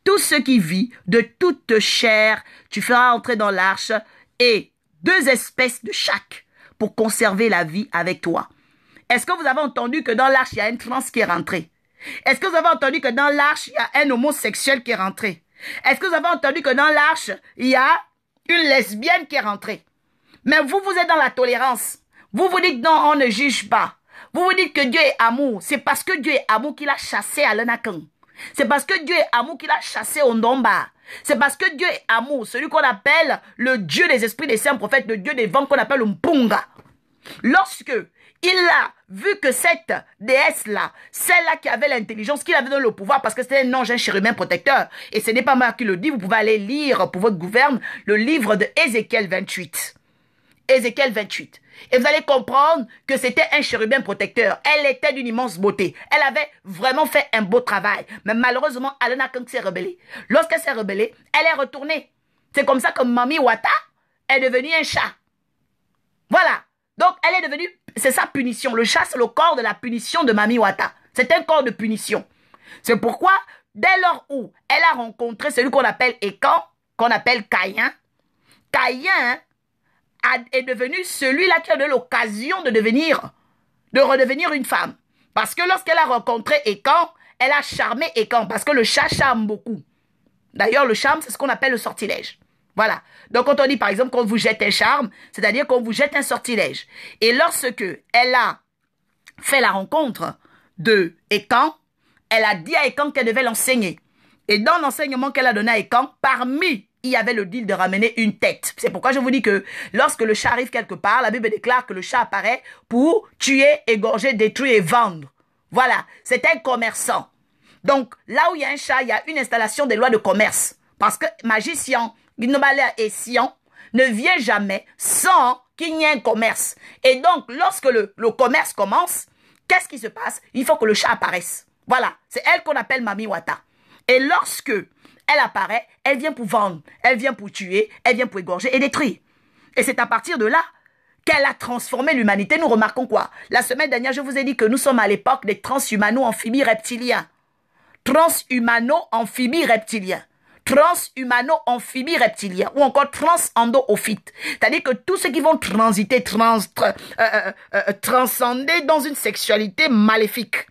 Tout ce qui vit de toute chair, tu feras entrer dans l'arche et 2 espèces de chaque pour conserver la vie avec toi. Est-ce que vous avez entendu que dans l'arche, il y a une trans qui est rentrée? Est-ce que vous avez entendu que dans l'arche, il y a un homosexuel qui est rentré? Est-ce que vous avez entendu que dans l'arche, il y a une lesbienne qui est rentrée? Mais vous, vous êtes dans la tolérance. Vous vous dites non, on ne juge pas. Vous vous dites que Dieu est amour. C'est parce que Dieu est amour qu'il a chassé Alenakan. C'est parce que Dieu est amour qu'il a chassé Ondomba. C'est parce que Dieu est amour, celui qu'on appelle le Dieu des esprits des saints prophètes, le Dieu des vents qu'on appelle Mpunga. Lorsque il a vu que cette déesse-là, celle-là qui avait l'intelligence, qui avait donné le pouvoir, parce que c'était un ange, un chérubin protecteur, et ce n'est pas moi qui le dis, vous pouvez aller lire pour votre gouverne le livre de Ézéchiel 28. Ézéchiel 28. Et vous allez comprendre que c'était un chérubin protecteur. Elle était d'une immense beauté. Elle avait vraiment fait un beau travail. Mais malheureusement, Alenakan s'est rebellée. Lorsqu'elle s'est rebellée, elle est retournée. C'est comme ça que Mami Wata est devenue un chat. Voilà. Donc, elle est devenue... C'est sa punition. Le chat, c'est le corps de la punition de Mami Wata. C'est un corps de punition. C'est pourquoi, dès lors où elle a rencontré celui qu'on appelle Écan, qu'on appelle Caïn, Caïn est devenu celui-là qui a eu l'occasion de redevenir une femme. Parce que lorsqu'elle a rencontré Écan, elle a charmé Écan. Parce que le chat charme beaucoup. D'ailleurs, le charme, c'est ce qu'on appelle le sortilège. Voilà. Donc, quand on dit, par exemple, qu'on vous jette un charme, c'est-à-dire qu'on vous jette un sortilège. Et lorsque elle a fait la rencontre de Écan, elle a dit à Écan qu'elle devait l'enseigner. Et dans l'enseignement qu'elle a donné à Écan, parmi, il y avait le deal de ramener une tête. C'est pourquoi je vous dis que lorsque le chat arrive quelque part, la Bible déclare que le chat apparaît pour tuer, égorger, détruire et vendre. Voilà. C'est un commerçant. Donc, là où il y a un chat, il y a une installation des lois de commerce. Parce que magicien, Guinobalea et Sion ne vient jamais sans qu'il y ait un commerce. Et donc, lorsque le commerce commence, qu'est-ce qui se passe? Il faut que le chat apparaisse. Voilà. C'est elle qu'on appelle Mami Wata. Et lorsque elle apparaît, elle vient pour vendre, elle vient pour tuer, elle vient pour égorger et détruire. Et c'est à partir de là qu'elle a transformé l'humanité. Nous remarquons quoi? La semaine dernière, je vous ai dit que nous sommes à l'époque des transhumano-amphibies-reptiliens. Transhumano-amphibies-reptiliens. Transhumano-amphibies-reptiliens. Ou encore trans-endo-ophytes. C'est-à-dire que tous ceux qui vont transiter, transcender dans une sexualité maléfique.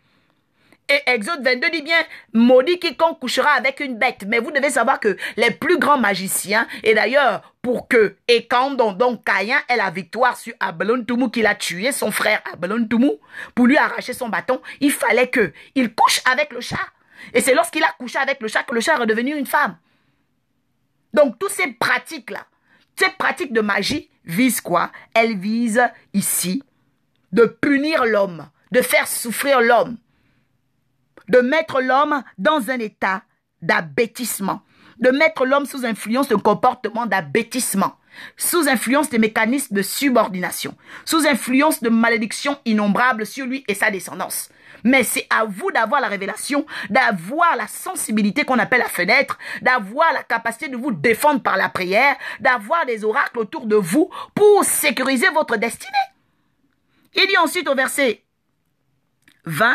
Et Exode 22 dit bien, maudit quiconque couchera avec une bête. Mais vous devez savoir que les plus grands magiciens, et d'ailleurs, pour que, et quand donc Caïn ait la victoire sur Abelon Toumou, qu'il a tué son frère Abelon Toumou, pour lui arracher son bâton, il fallait qu'il couche avec le chat. Et c'est lorsqu'il a couché avec le chat que le chat est redevenu une femme. Donc, toutes ces pratiques-là, ces pratiques de magie visent quoi? Elles visent ici de punir l'homme, de faire souffrir l'homme, de mettre l'homme dans un état d'abêtissement, de mettre l'homme sous influence de comportement d'abêtissement, sous influence des mécanismes de subordination, sous influence de malédictions innombrables sur lui et sa descendance. Mais c'est à vous d'avoir la révélation, d'avoir la sensibilité qu'on appelle la fenêtre, d'avoir la capacité de vous défendre par la prière, d'avoir des oracles autour de vous pour sécuriser votre destinée. Il dit ensuite au verset 20,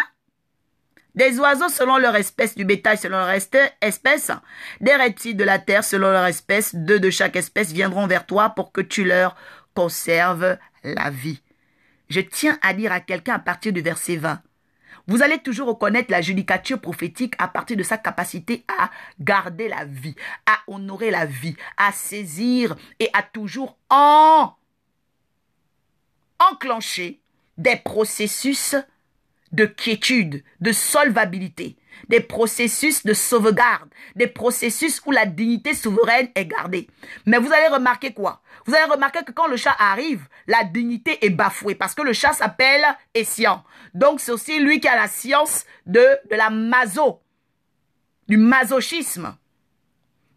des oiseaux selon leur espèce, du bétail selon leur espèce, des reptiles de la terre selon leur espèce, 2 de chaque espèce viendront vers toi pour que tu leur conserves la vie. Je tiens à dire à quelqu'un à partir du verset 20, vous allez toujours reconnaître la judicature prophétique à partir de sa capacité à garder la vie, à honorer la vie, à saisir et à toujours enclencher des processus de quiétude, de solvabilité, des processus de sauvegarde, des processus où la dignité souveraine est gardée. Mais vous allez remarquer quoi? Vous allez remarquer que quand le chat arrive, la dignité est bafouée parce que le chat s'appelle Essian. Donc c'est aussi lui qui a la science de la du masochisme.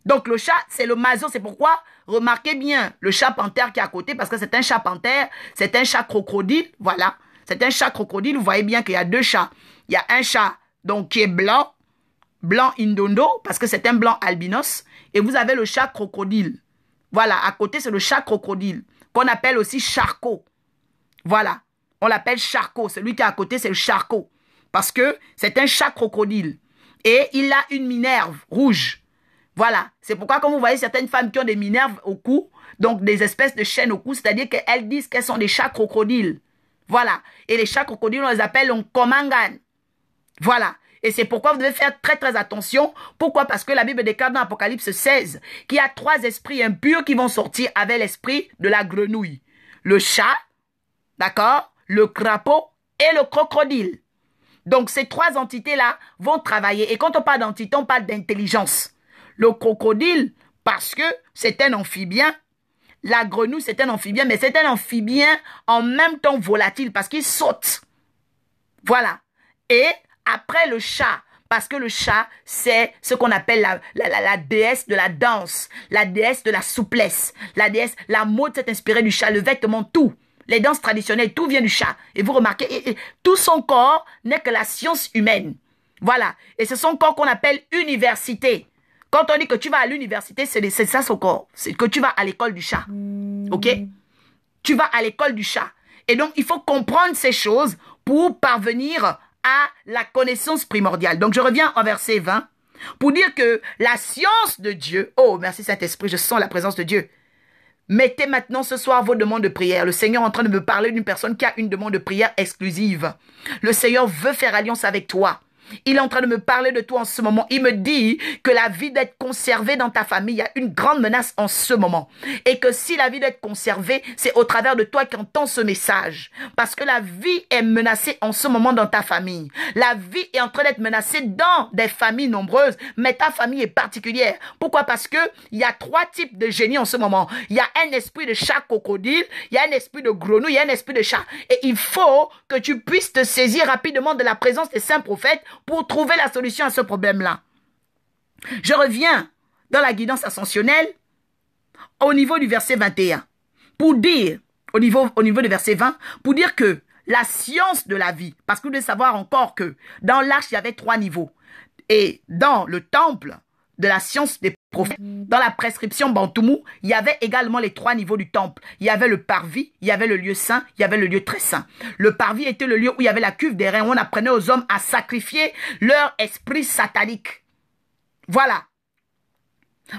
Donc le chat, c'est le maso, c'est pourquoi, remarquez bien, le chat panthère qui est à côté, parce que c'est un chat panthère, c'est un chat crocodile, voilà. C'est un chat crocodile, vous voyez bien qu'il y a 2 chats. Il y a un chat donc qui est blanc indondo, parce que c'est un blanc albinos, et vous avez le chat crocodile. Voilà, à côté c'est le chat crocodile, qu'on appelle aussi charcot. Voilà, on l'appelle charcot, celui qui est à côté c'est le charcot, parce que c'est un chat crocodile. Et il a une minerve rouge. Voilà, c'est pourquoi quand vous voyez certaines femmes qui ont des minerves au cou, donc des espèces de chaînes au cou, c'est-à-dire qu'elles disent qu'elles sont des chats crocodiles. Voilà. Et les chats crocodiles, on les appelle un komangan. Voilà. Et c'est pourquoi vous devez faire très très attention. Pourquoi? Parce que la Bible déclare dans Apocalypse 16 qu'il y a 3 esprits impurs qui vont sortir avec l'esprit de la grenouille. Le chat, d'accord? Le crapaud et le crocodile. Donc ces 3 entités-là vont travailler. Et quand on parle d'entité, on parle d'intelligence. Le crocodile, parce que c'est un amphibien. La grenouille, c'est un amphibien, mais c'est un amphibien en même temps volatile parce qu'il saute. Voilà. Et après le chat, parce que le chat, c'est ce qu'on appelle la déesse de la danse, la déesse de la souplesse, la déesse, la mode s'est inspirée du chat, le vêtement, tout. Les danses traditionnelles, tout vient du chat. Et vous remarquez, tout son corps n'est que la science humaine. Voilà. Et c'est son corps qu'on appelle université. Quand on dit que tu vas à l'université, c'est ça son corps. C'est que tu vas à l'école du chat. OK? Tu vas à l'école du chat. Et donc, il faut comprendre ces choses pour parvenir à la connaissance primordiale. Donc, je reviens au verset 20 pour dire que la science de Dieu... Oh, merci Saint-Esprit, je sens la présence de Dieu. Mettez maintenant ce soir vos demandes de prière. Le Seigneur est en train de me parler d'une personne qui a une demande de prière exclusive. Le Seigneur veut faire alliance avec toi. Il est en train de me parler de toi en ce moment. Il me dit que la vie d'être conservée dans ta famille, il y a une grande menace en ce moment. Et que si la vie d'être conservée, c'est au travers de toi qu'entend ce message. Parce que la vie est menacée en ce moment dans ta famille. La vie est en train d'être menacée dans des familles nombreuses, mais ta famille est particulière. Pourquoi? Parce que il y a 3 types de génies en ce moment. Il y a un esprit de chat crocodile, il y a un esprit de grenouille, il y a un esprit de chat. Et il faut que tu puisses te saisir rapidement de la présence des saints prophètes pour trouver la solution à ce problème-là. Je reviens dans la guidance ascensionnelle au niveau du verset 21 pour dire, au niveau du verset 20, pour dire que la science de la vie, parce que vous devez savoir encore que dans l'arche, il y avait 3 niveaux. Et dans le temple de la science des prophètes, dans la prescription Bantoumou, il y avait également les 3 niveaux du temple. Il y avait le parvis, il y avait le lieu saint, il y avait le lieu très saint. Le parvis était le lieu où il y avait la cuve des reins, où on apprenait aux hommes à sacrifier leur esprit satanique. Voilà.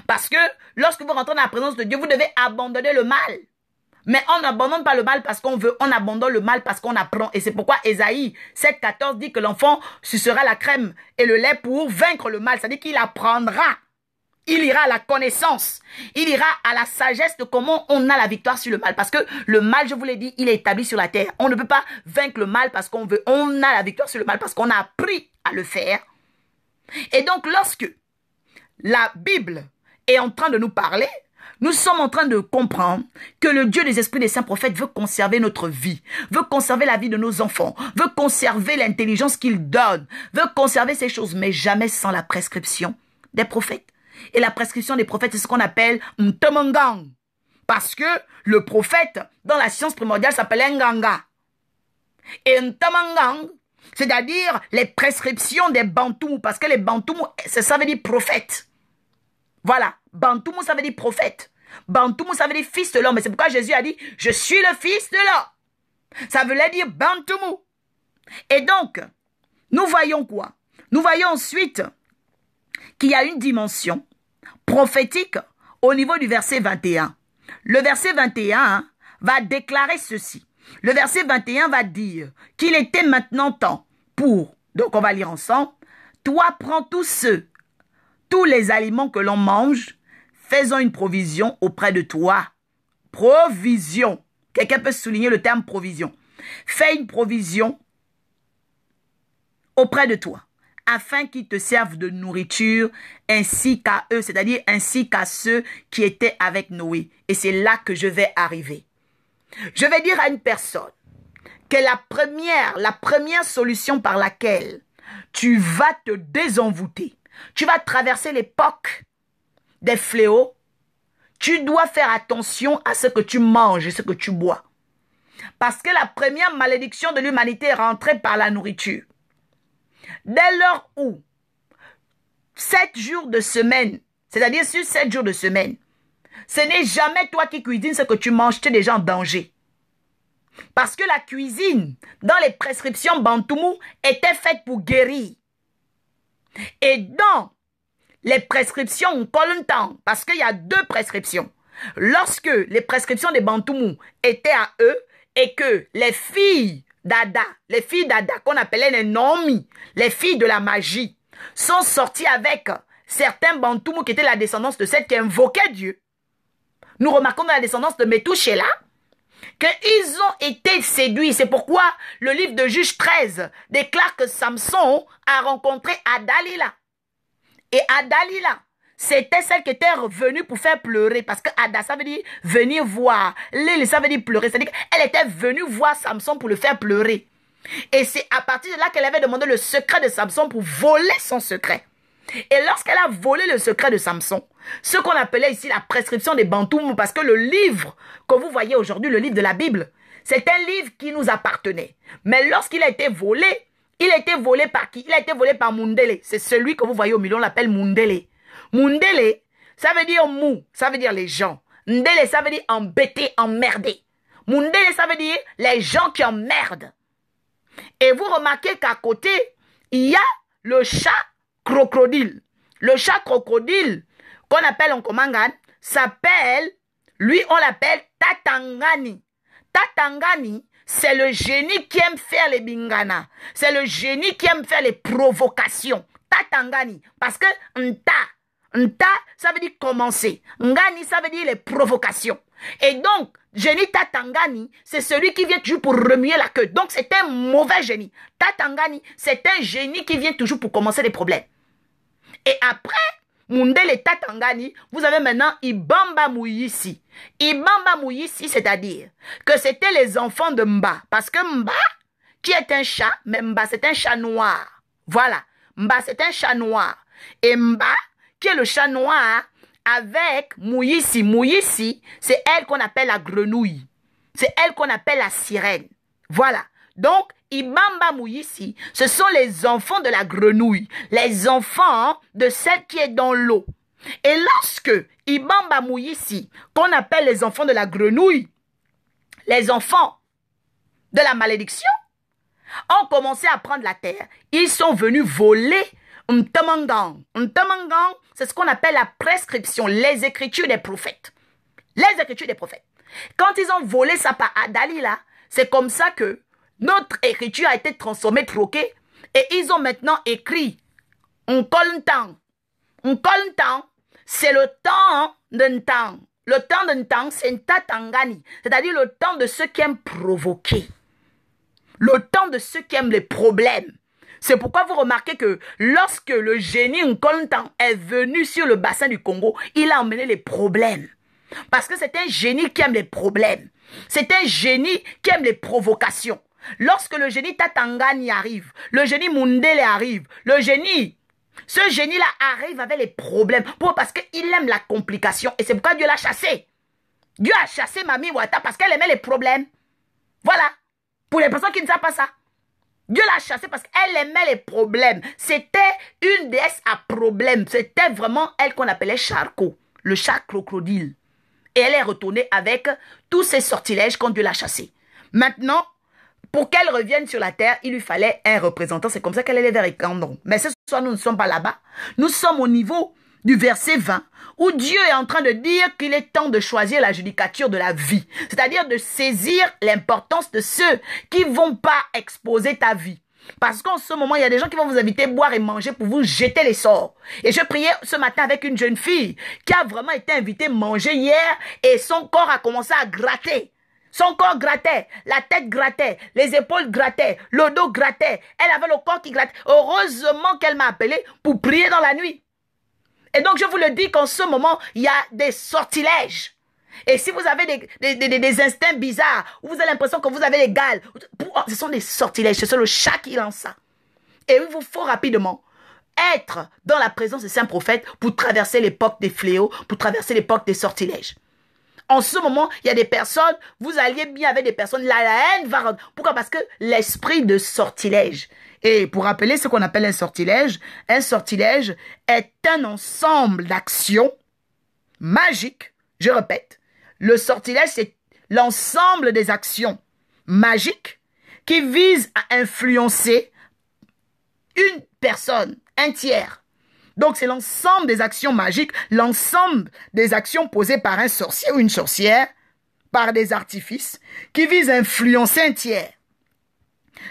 Parce que lorsque vous rentrez dans la présence de Dieu, vous devez abandonner le mal. Mais on n'abandonne pas le mal parce qu'on veut, on abandonne le mal parce qu'on apprend. Et c'est pourquoi Ésaïe 7,14 dit que l'enfant sucera la crème et le lait pour vaincre le mal. C'est-à-dire qu'il apprendra. Il ira à la connaissance. Il ira à la sagesse de comment on a la victoire sur le mal. Parce que le mal, je vous l'ai dit, il est établi sur la terre. On ne peut pas vaincre le mal parce qu'on veut. On a la victoire sur le mal parce qu'on a appris à le faire. Et donc, lorsque la Bible est en train de nous parler, nous sommes en train de comprendre que le Dieu des esprits des saints prophètes veut conserver notre vie, veut conserver la vie de nos enfants, veut conserver l'intelligence qu'il donne, veut conserver ces choses, mais jamais sans la prescription des prophètes. Et la prescription des prophètes, c'est ce qu'on appelle Ntemangang. Parce que le prophète, dans la science primordiale, s'appelle Nganga. Et Ntemangang, c'est-à-dire les prescriptions des Bantoumou, parce que les Bantoumou, ça veut dire prophète. Voilà, Bantoumou, ça veut dire prophète. Bantoumou, ça veut dire fils de l'homme. Et c'est pourquoi Jésus a dit, je suis le fils de l'homme. Ça veut dire Bantoumou. Et donc, nous voyons quoi? Nous voyons ensuite qu'il y a une dimension prophétique au niveau du verset 21. Le verset 21 va déclarer ceci. Le verset 21 va dire qu'il était maintenant temps pour, donc on va lire ensemble, toi prends tous les aliments que l'on mange, faisons une provision auprès de toi. Provision. Quelqu'un peut souligner le terme provision. Fais une provision auprès de toi, afin qu'ils te servent de nourriture ainsi qu'à eux, c'est-à-dire ainsi qu'à ceux qui étaient avec Noé. Et c'est là que je vais arriver. Je vais dire à une personne que la première solution par laquelle tu vas te désenvoûter, tu vas traverser l'époque des fléaux, tu dois faire attention à ce que tu manges et ce que tu bois. Parce que la première malédiction de l'humanité est rentrée par la nourriture. Dès lors où 7 jours de semaine, c'est-à-dire sur 7 jours de semaine, ce n'est jamais toi qui cuisines ce que tu manges, tu es déjà en danger. Parce que la cuisine, dans les prescriptions Bantoumou, était faite pour guérir. Et dans les prescriptions Koluntan, parce qu'il y a 2 prescriptions, lorsque les prescriptions des Bantoumou étaient à eux, et que les filles d'Ada qu'on appelait les Nomi, les filles de la magie, sont sorties avec certains Bantoumou qui étaient la descendance de celle qui invoquait Dieu. Nous remarquons dans la descendance de Metouchéla qu'ils ont été séduits. C'est pourquoi le livre de Juge 13 déclare que Samson a rencontré Adalila. Et Adalila, c'était celle qui était revenue pour faire pleurer. Parce que Ada, ça veut dire venir voir. Lili, ça veut dire pleurer. C'est-à-dire qu'elle était venue voir Samson pour le faire pleurer. Et c'est à partir de là qu'elle avait demandé le secret de Samson pour voler son secret. Et lorsqu'elle a volé le secret de Samson, ce qu'on appelait ici la prescription des Bantoum, parce que le livre que vous voyez aujourd'hui, le livre de la Bible, c'est un livre qui nous appartenait. Mais lorsqu'il a été volé, il a été volé par qui? Il a été volé par Mundele. C'est celui que vous voyez au milieu, on l'appelle Mundele. Mundele, ça veut dire mou, ça veut dire les gens. Ndele, ça veut dire embêter, emmerder. Mundele, ça veut dire les gens qui emmerdent. Et vous remarquez qu'à côté, il y a le chat crocodile. Le chat crocodile, qu'on appelle en Komangan, s'appelle, lui on l'appelle Tatangani. Tatangani, c'est le génie qui aime faire les bingana. C'est le génie qui aime faire les provocations. Tatangani, parce que Nta, ça veut dire commencer. Ngani, ça veut dire les provocations. Et donc, génie Tatangani, c'est celui qui vient toujours pour remuer la queue. Donc, c'est un mauvais génie. Tatangani, c'est un génie qui vient toujours pour commencer les problèmes. Et après, Mundele Tatangani, vous avez maintenant Ibamba Mouyisi. Ibamba Mouyisi, c'est-à-dire que c'était les enfants de Mba. Parce que Mba, qui est un chat, mais Mba, c'est un chat noir. Voilà. Mba, c'est un chat noir. Et Mba, qui est le chat noir, avec Mouyisi. Mouyisi, c'est elle qu'on appelle la grenouille. C'est elle qu'on appelle la sirène. Voilà. Donc, Ibamba Mouyisi, ce sont les enfants de la grenouille. Les enfants de celle qui est dans l'eau. Et lorsque Ibamba Mouyisi, qu'on appelle les enfants de la grenouille, les enfants de la malédiction, ont commencé à prendre la terre, ils sont venus voler Ntemangang. Ntemangang, c'est ce qu'on appelle la prescription, les écritures des prophètes. Les écritures des prophètes. Quand ils ont volé ça par Adali, là, c'est comme ça que notre écriture a été transformée, troquée, et ils ont maintenant écrit, on colle temps. On colle temps, c'est le temps d'un temps. Le temps d'un temps, c'est un tatangani, c'est-à-dire le temps de ceux qui aiment provoquer. Le temps de ceux qui aiment les problèmes. C'est pourquoi vous remarquez que lorsque le génie Nkolntan est venu sur le bassin du Congo, il a emmené les problèmes. Parce que c'est un génie qui aime les problèmes. C'est un génie qui aime les provocations. Lorsque le génie Tatangani arrive, le génie Mundele arrive, ce génie-là arrive avec les problèmes. Pourquoi? Parce qu'il aime la complication. Et c'est pourquoi Dieu l'a chassé. Dieu a chassé Mami Wata parce qu'elle aimait les problèmes. Voilà. Pour les personnes qui ne savent pas ça. Dieu l'a chassée parce qu'elle aimait les problèmes. C'était une déesse à problème. C'était vraiment elle qu'on appelait Charcot, le chat crocodile. Et elle est retournée avec tous ses sortilèges quand Dieu l'a chassée. Maintenant, pour qu'elle revienne sur la terre, il lui fallait un représentant. C'est comme ça qu'elle allait vers Ekandon. Mais ce soir, nous ne sommes pas là-bas. Nous sommes au niveau du verset 20, où Dieu est en train de dire qu'il est temps de choisir la judicature de la vie. C'est-à-dire de saisir l'importance de ceux qui ne vont pas exposer ta vie. Parce qu'en ce moment, il y a des gens qui vont vous inviter à boire et manger pour vous jeter les sorts. Et je priais ce matin avec une jeune fille qui a vraiment été invitée à manger hier et son corps a commencé à gratter. Son corps grattait, la tête grattait, les épaules grattaient, le dos grattait. Elle avait le corps qui grattait. Heureusement qu'elle m'a appelé pour prier dans la nuit. Et donc, je vous le dis qu'en ce moment, il y a des sortilèges. Et si vous avez des instincts bizarres, où vous avez l'impression que vous avez les gales, ce sont des sortilèges, c'est le chat qui lance ça. Et il vous faut rapidement être dans la présence des saints prophètes pour traverser l'époque des fléaux, pour traverser l'époque des sortilèges. En ce moment, il y a des personnes, vous alliez bien avec des personnes, la haine va rentrer. Pourquoi? Parce que l'esprit de sortilège. Et pour rappeler ce qu'on appelle un sortilège est un ensemble d'actions magiques. Je répète, le sortilège, c'est l'ensemble des actions magiques qui visent à influencer une personne, un tiers. Donc, c'est l'ensemble des actions magiques, l'ensemble des actions posées par un sorcier ou une sorcière, par des artifices, qui visent à influencer un tiers.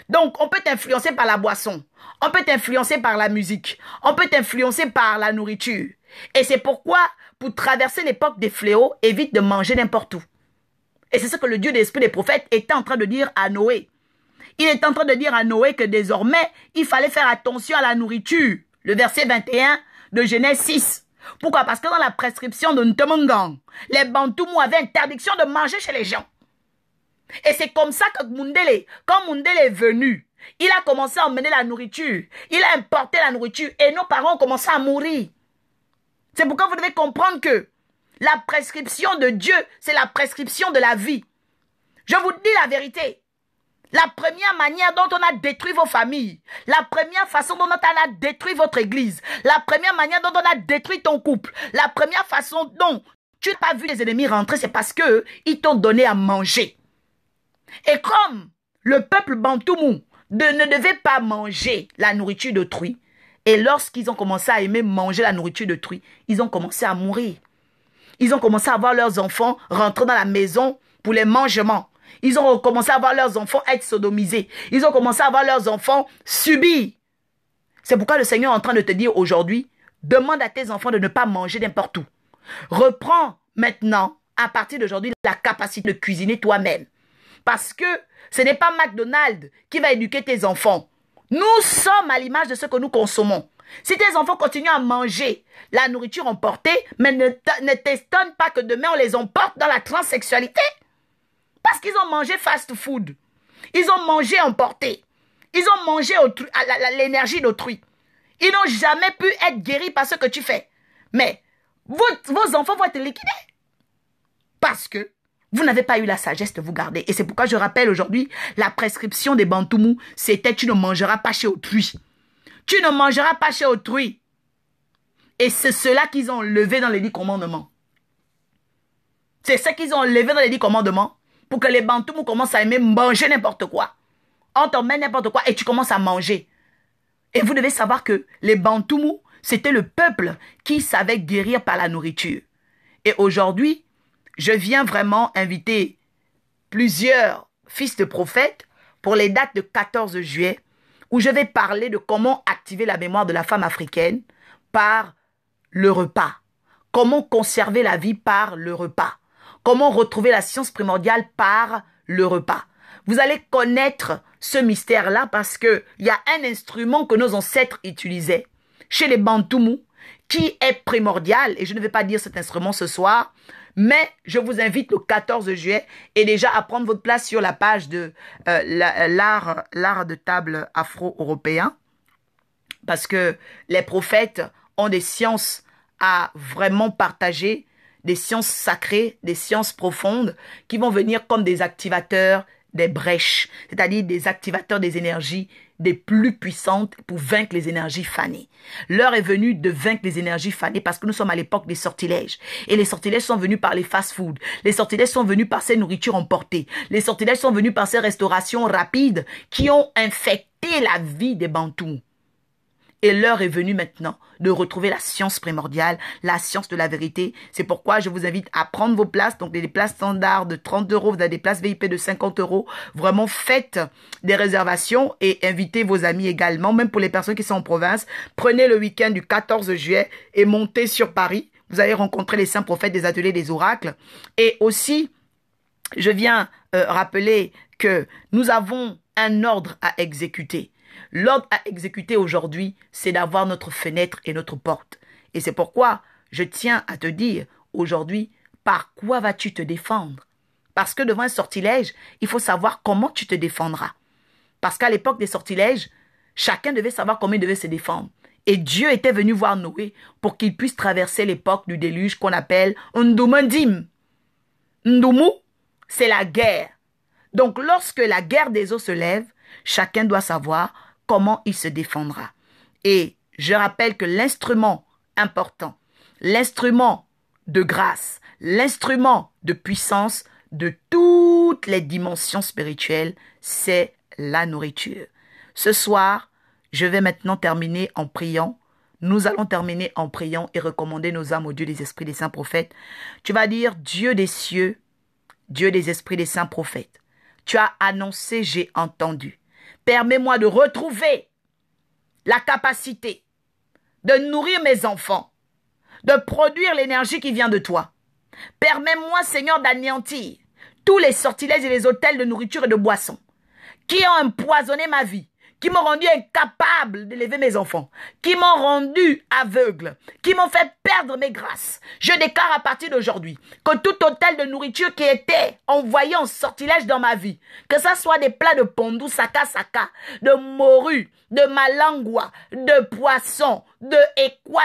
Donc, on peut t'influencer par la boisson, on peut t'influencer par la musique, on peut t'influencer par la nourriture. Et c'est pourquoi, pour traverser l'époque des fléaux, évite de manger n'importe où. Et c'est ce que le Dieu de l'esprit des prophètes était en train de dire à Noé. Il est en train de dire à Noé que désormais, il fallait faire attention à la nourriture. Le verset 21 de Genèse 6. Pourquoi? Parce que dans la prescription de Ntemungang, les Bantoumou avaient interdiction de manger chez les gens. Et c'est comme ça que Mundele, quand Mundele est venu, il a commencé à emmener la nourriture. Il a importé la nourriture et nos parents ont commencé à mourir. C'est pourquoi vous devez comprendre que la prescription de Dieu, c'est la prescription de la vie. Je vous dis la vérité. La première manière dont on a détruit vos familles, la première façon dont on a détruit votre église, la première manière dont on a détruit ton couple, la première façon dont tu n'as pas vu les ennemis rentrer, c'est parce qu'ils t'ont donné à manger. Et comme le peuple Bantoumou ne devait pas manger la nourriture d'autrui, et lorsqu'ils ont commencé à aimer manger la nourriture d'autrui, ils ont commencé à mourir. Ils ont commencé à voir leurs enfants rentrer dans la maison pour les mangements. Ils ont commencé à voir leurs enfants être sodomisés. Ils ont commencé à voir leurs enfants subir. C'est pourquoi le Seigneur est en train de te dire aujourd'hui, demande à tes enfants de ne pas manger n'importe où. Reprends maintenant, à partir d'aujourd'hui, la capacité de cuisiner toi-même. Parce que ce n'est pas McDonald's qui va éduquer tes enfants. Nous sommes à l'image de ce que nous consommons. Si tes enfants continuent à manger la nourriture emportée, mais ne t'étonne pas que demain on les emporte dans la transsexualité. Parce qu'ils ont mangé fast food. Ils ont mangé emporté. Ils ont mangé l'énergie d'autrui. Ils n'ont jamais pu être guéris par ce que tu fais. Mais vos enfants vont être liquidés. Parce que vous n'avez pas eu la sagesse de vous garder. Et c'est pourquoi je rappelle aujourd'hui, la prescription des Bantoumou, c'était tu ne mangeras pas chez autrui. Tu ne mangeras pas chez autrui. Et c'est cela qu'ils ont levé dans les 10 commandements. C'est ce qu'ils ont levé dans les 10 commandements. Pour que les Bantoumou commencent à aimer manger n'importe quoi. On t'emmène n'importe quoi et tu commences à manger. Et vous devez savoir que les Bantoumou, c'était le peuple qui savait guérir par la nourriture. Et aujourd'hui, je viens vraiment inviter plusieurs fils de prophètes pour les dates de 14 juillet, où je vais parler de comment activer la mémoire de la femme africaine par le repas. Comment conserver la vie par le repas. Comment retrouver la science primordiale par le repas. Vous allez connaître ce mystère-là parce qu'il y a un instrument que nos ancêtres utilisaient chez les Bantoumous qui est primordial. Et je ne vais pas dire cet instrument ce soir, mais je vous invite le 14 juillet et déjà à prendre votre place sur la page de l'art de table afro-européen. Parce que les prophètes ont des sciences à vraiment partager, des sciences sacrées, des sciences profondes qui vont venir comme des activateurs des brèches, c'est-à-dire des activateurs des énergies des plus puissantes pour vaincre les énergies fanées. L'heure est venue de vaincre les énergies fanées parce que nous sommes à l'époque des sortilèges. Et les sortilèges sont venus par les fast-foods. Les sortilèges sont venus par ces nourritures emportées. Les sortilèges sont venus par ces restaurations rapides qui ont infecté la vie des Bantous. Et l'heure est venue maintenant de retrouver la science primordiale, la science de la vérité. C'est pourquoi je vous invite à prendre vos places. Donc, des places standards de 30 €, vous avez des places VIP de 50 €. Vraiment, faites des réservations et invitez vos amis également, même pour les personnes qui sont en province. Prenez le week-end du 14 juillet et montez sur Paris. Vous allez rencontrer les saints prophètes des ateliers des oracles. Et aussi, je viens rappeler que nous avons un ordre à exécuter. L'ordre à exécuter aujourd'hui, c'est d'avoir notre fenêtre et notre porte. Et c'est pourquoi je tiens à te dire aujourd'hui, par quoi vas-tu te défendre? Parce que devant un sortilège, il faut savoir comment tu te défendras. Parce qu'à l'époque des sortilèges, chacun devait savoir comment il devait se défendre. Et Dieu était venu voir Noé pour qu'il puisse traverser l'époque du déluge qu'on appelle Ndoumendim. Ndoumu, c'est la guerre. Donc lorsque la guerre des eaux se lève, chacun doit savoir comment il se défendra. Et je rappelle que l'instrument important, l'instrument de grâce, l'instrument de puissance de toutes les dimensions spirituelles, c'est la nourriture. Ce soir, je vais maintenant terminer en priant. Nous allons terminer en priant et recommander nos âmes au Dieu des esprits des saints prophètes. Tu vas dire, Dieu des cieux, Dieu des esprits des saints prophètes. Tu as annoncé, j'ai entendu. Permets-moi de retrouver la capacité de nourrir mes enfants, de produire l'énergie qui vient de toi. Permets-moi, Seigneur, d'anéantir tous les sortilèges et les hôtels de nourriture et de boissons qui ont empoisonné ma vie, qui m'ont rendu incapable d'élever mes enfants, qui m'ont rendu aveugle, qui m'ont fait perdre mes grâces. Je déclare à partir d'aujourd'hui que tout hôtel de nourriture qui était envoyé en sortilège dans ma vie, que ce soit des plats de pondou, saka, de morue, de malangua, de poisson, de équois,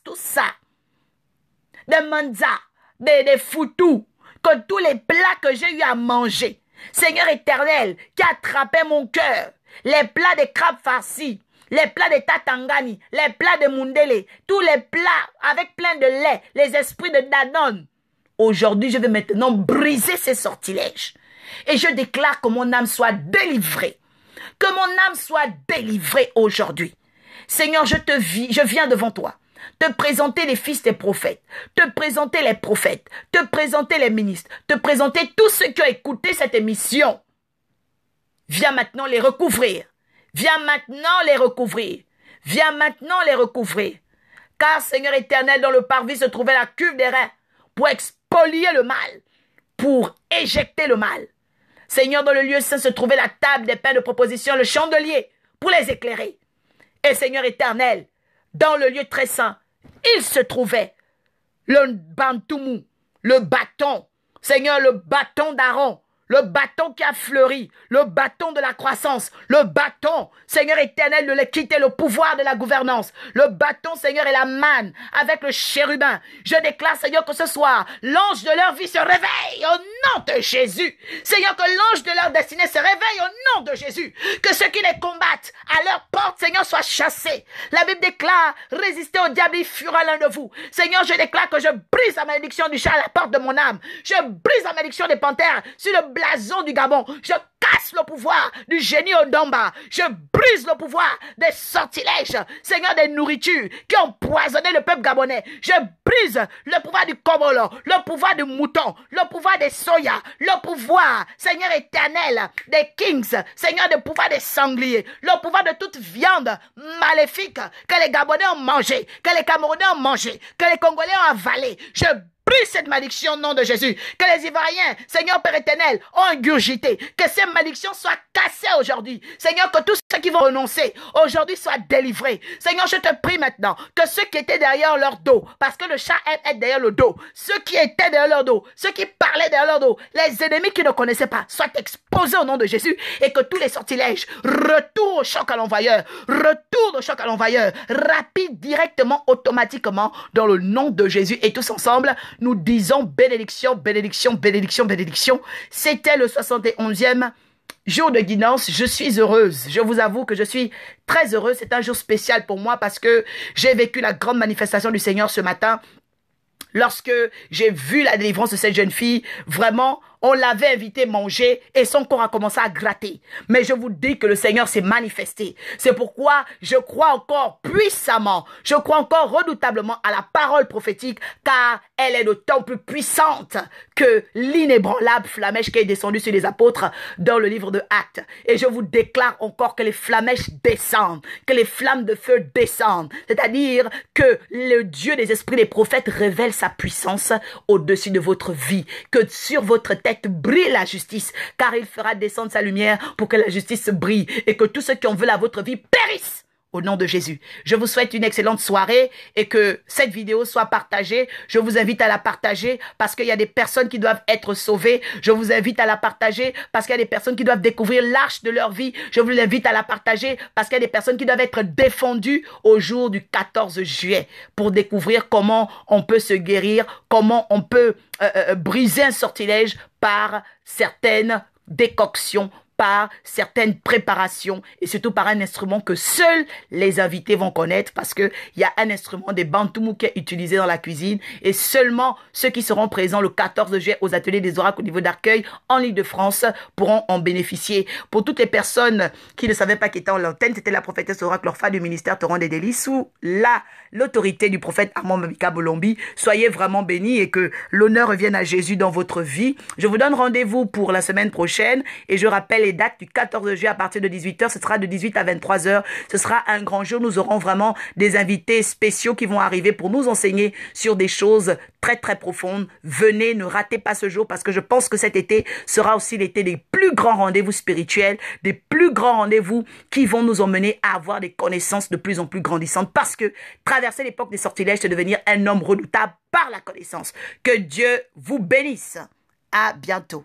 tout ça, de manza, des foutous, que tous les plats que j'ai eu à manger, Seigneur éternel, qui attrapait mon cœur, les plats de crabes farcis, les plats de tatangani, les plats de mundele, tous les plats avec plein de lait, les esprits de Danone. Aujourd'hui, je vais maintenant briser ces sortilèges. Et je déclare que mon âme soit délivrée. Que mon âme soit délivrée aujourd'hui. Seigneur, je viens devant toi. Te présenter les fils des prophètes, te présenter les prophètes, te présenter les ministres, te présenter tous ceux qui ont écouté cette émission. Viens maintenant les recouvrir. Viens maintenant les recouvrir. Viens maintenant les recouvrir. Car, Seigneur éternel, dans le parvis se trouvait la cuve des reins pour expolier le mal, pour éjecter le mal. Seigneur, dans le lieu saint se trouvait la table des pains de proposition, le chandelier pour les éclairer. Et Seigneur éternel, dans le lieu très saint, il se trouvait le bantoumou, le bâton, Seigneur, le bâton d'Aaron, le bâton qui a fleuri, le bâton de la croissance, le bâton, Seigneur éternel, de l'équité, le pouvoir de la gouvernance, le bâton, Seigneur, et la manne avec le chérubin. Je déclare, Seigneur, que ce soir, l'ange de leur vie se réveille au nom de Jésus. Seigneur, que l'ange de leur destinée se réveille au nom de Jésus. Que ceux qui les combattent à leur porte, Seigneur, soient chassés. La Bible déclare, résistez au diable, il fuira l'un de vous. Seigneur, je déclare que je brise la malédiction du chat à la porte de mon âme. Je brise la malédiction des panthères sur le blason du Gabon. Je casse le pouvoir du génie Ondamba. Je brise le pouvoir des sortilèges, Seigneur, des nourritures qui ont empoisonné le peuple gabonais. Je brise le pouvoir du Komolo, le pouvoir du mouton, le pouvoir des soya, le pouvoir, Seigneur éternel, des kings, Seigneur, le pouvoir des sangliers, le pouvoir de toute viande maléfique que les Gabonais ont mangé, que les Camerounais ont mangé, que les Congolais ont avalé. Je brise cette malédiction au nom de Jésus. Que les Ivoiriens, Seigneur Père éternel, ont ingurgité. Que ces malédictions soient cassées aujourd'hui. Seigneur, que tous ceux qui vont renoncer aujourd'hui soient délivrés. Seigneur, je te prie maintenant que ceux qui étaient derrière leur dos, parce que le chat aime être derrière le dos, ceux qui étaient derrière leur dos, ceux qui parlaient derrière leur dos, les ennemis qui ne connaissaient pas, soient exposés au nom de Jésus et que tous les sortilèges retournent au choc à l'envoyeur, retournent au choc à l'envoyeur, rapide, directement, automatiquement, dans le nom de Jésus. Et tous ensemble, nous disons bénédiction, bénédiction, bénédiction, bénédiction. C'était le 71e jour de guidance. Je suis heureuse. Je vous avoue que je suis très heureuse. C'est un jour spécial pour moi parce que j'ai vécu la grande manifestation du Seigneur ce matin. Lorsque j'ai vu la délivrance de cette jeune fille, vraiment, on l'avait invité manger et son corps a commencé à gratter. Mais je vous dis que le Seigneur s'est manifesté. C'est pourquoi je crois encore puissamment, je crois encore redoutablement à la parole prophétique, car elle est d'autant plus puissante que l'inébranlable flammèche qui est descendue sur les apôtres dans le livre de Actes. Et je vous déclare encore que les flammèches descendent, que les flammes de feu descendent. C'est-à-dire que le Dieu des esprits des prophètes révèle sa puissance au-dessus de votre vie, que sur votre tête brille la justice, car il fera descendre sa lumière pour que la justice brille et que tous ceux qui en veulent à votre vie périssent. Au nom de Jésus, je vous souhaite une excellente soirée et que cette vidéo soit partagée. Je vous invite à la partager parce qu'il y a des personnes qui doivent être sauvées. Je vous invite à la partager parce qu'il y a des personnes qui doivent découvrir l'arche de leur vie. Je vous invite à la partager parce qu'il y a des personnes qui doivent être défendues au jour du 14 juillet pour découvrir comment on peut se guérir, comment on peut briser un sortilège par certaines décoctions, par certaines préparations et surtout par un instrument que seuls les invités vont connaître parce que il y a un instrument des bantoumou qui est utilisé dans la cuisine et seulement ceux qui seront présents le 14 juillet aux ateliers des oracles au niveau d'Arcueil en Île-de-France pourront en bénéficier. Pour toutes les personnes qui ne savaient pas qui était en l'antenne, c'était la prophétesse oracle Orpha du ministère Torrent des Délices sous l'autorité du prophète Armand Mamika Bolombi. Soyez vraiment bénis et que l'honneur revienne à Jésus dans votre vie. Je vous donne rendez-vous pour la semaine prochaine et je rappelle les dates du 14 juillet à partir de 18h. Ce sera de 18 à 23h. Ce sera un grand jour. Nous aurons vraiment des invités spéciaux qui vont arriver pour nous enseigner sur des choses très très profondes. Venez, ne ratez pas ce jour parce que je pense que cet été sera aussi l'été des plus grands rendez-vous spirituels, des plus grands rendez-vous qui vont nous emmener à avoir des connaissances de plus en plus grandissantes parce que traverser l'époque des sortilèges, c'est devenir un homme redoutable par la connaissance. Que Dieu vous bénisse. À bientôt.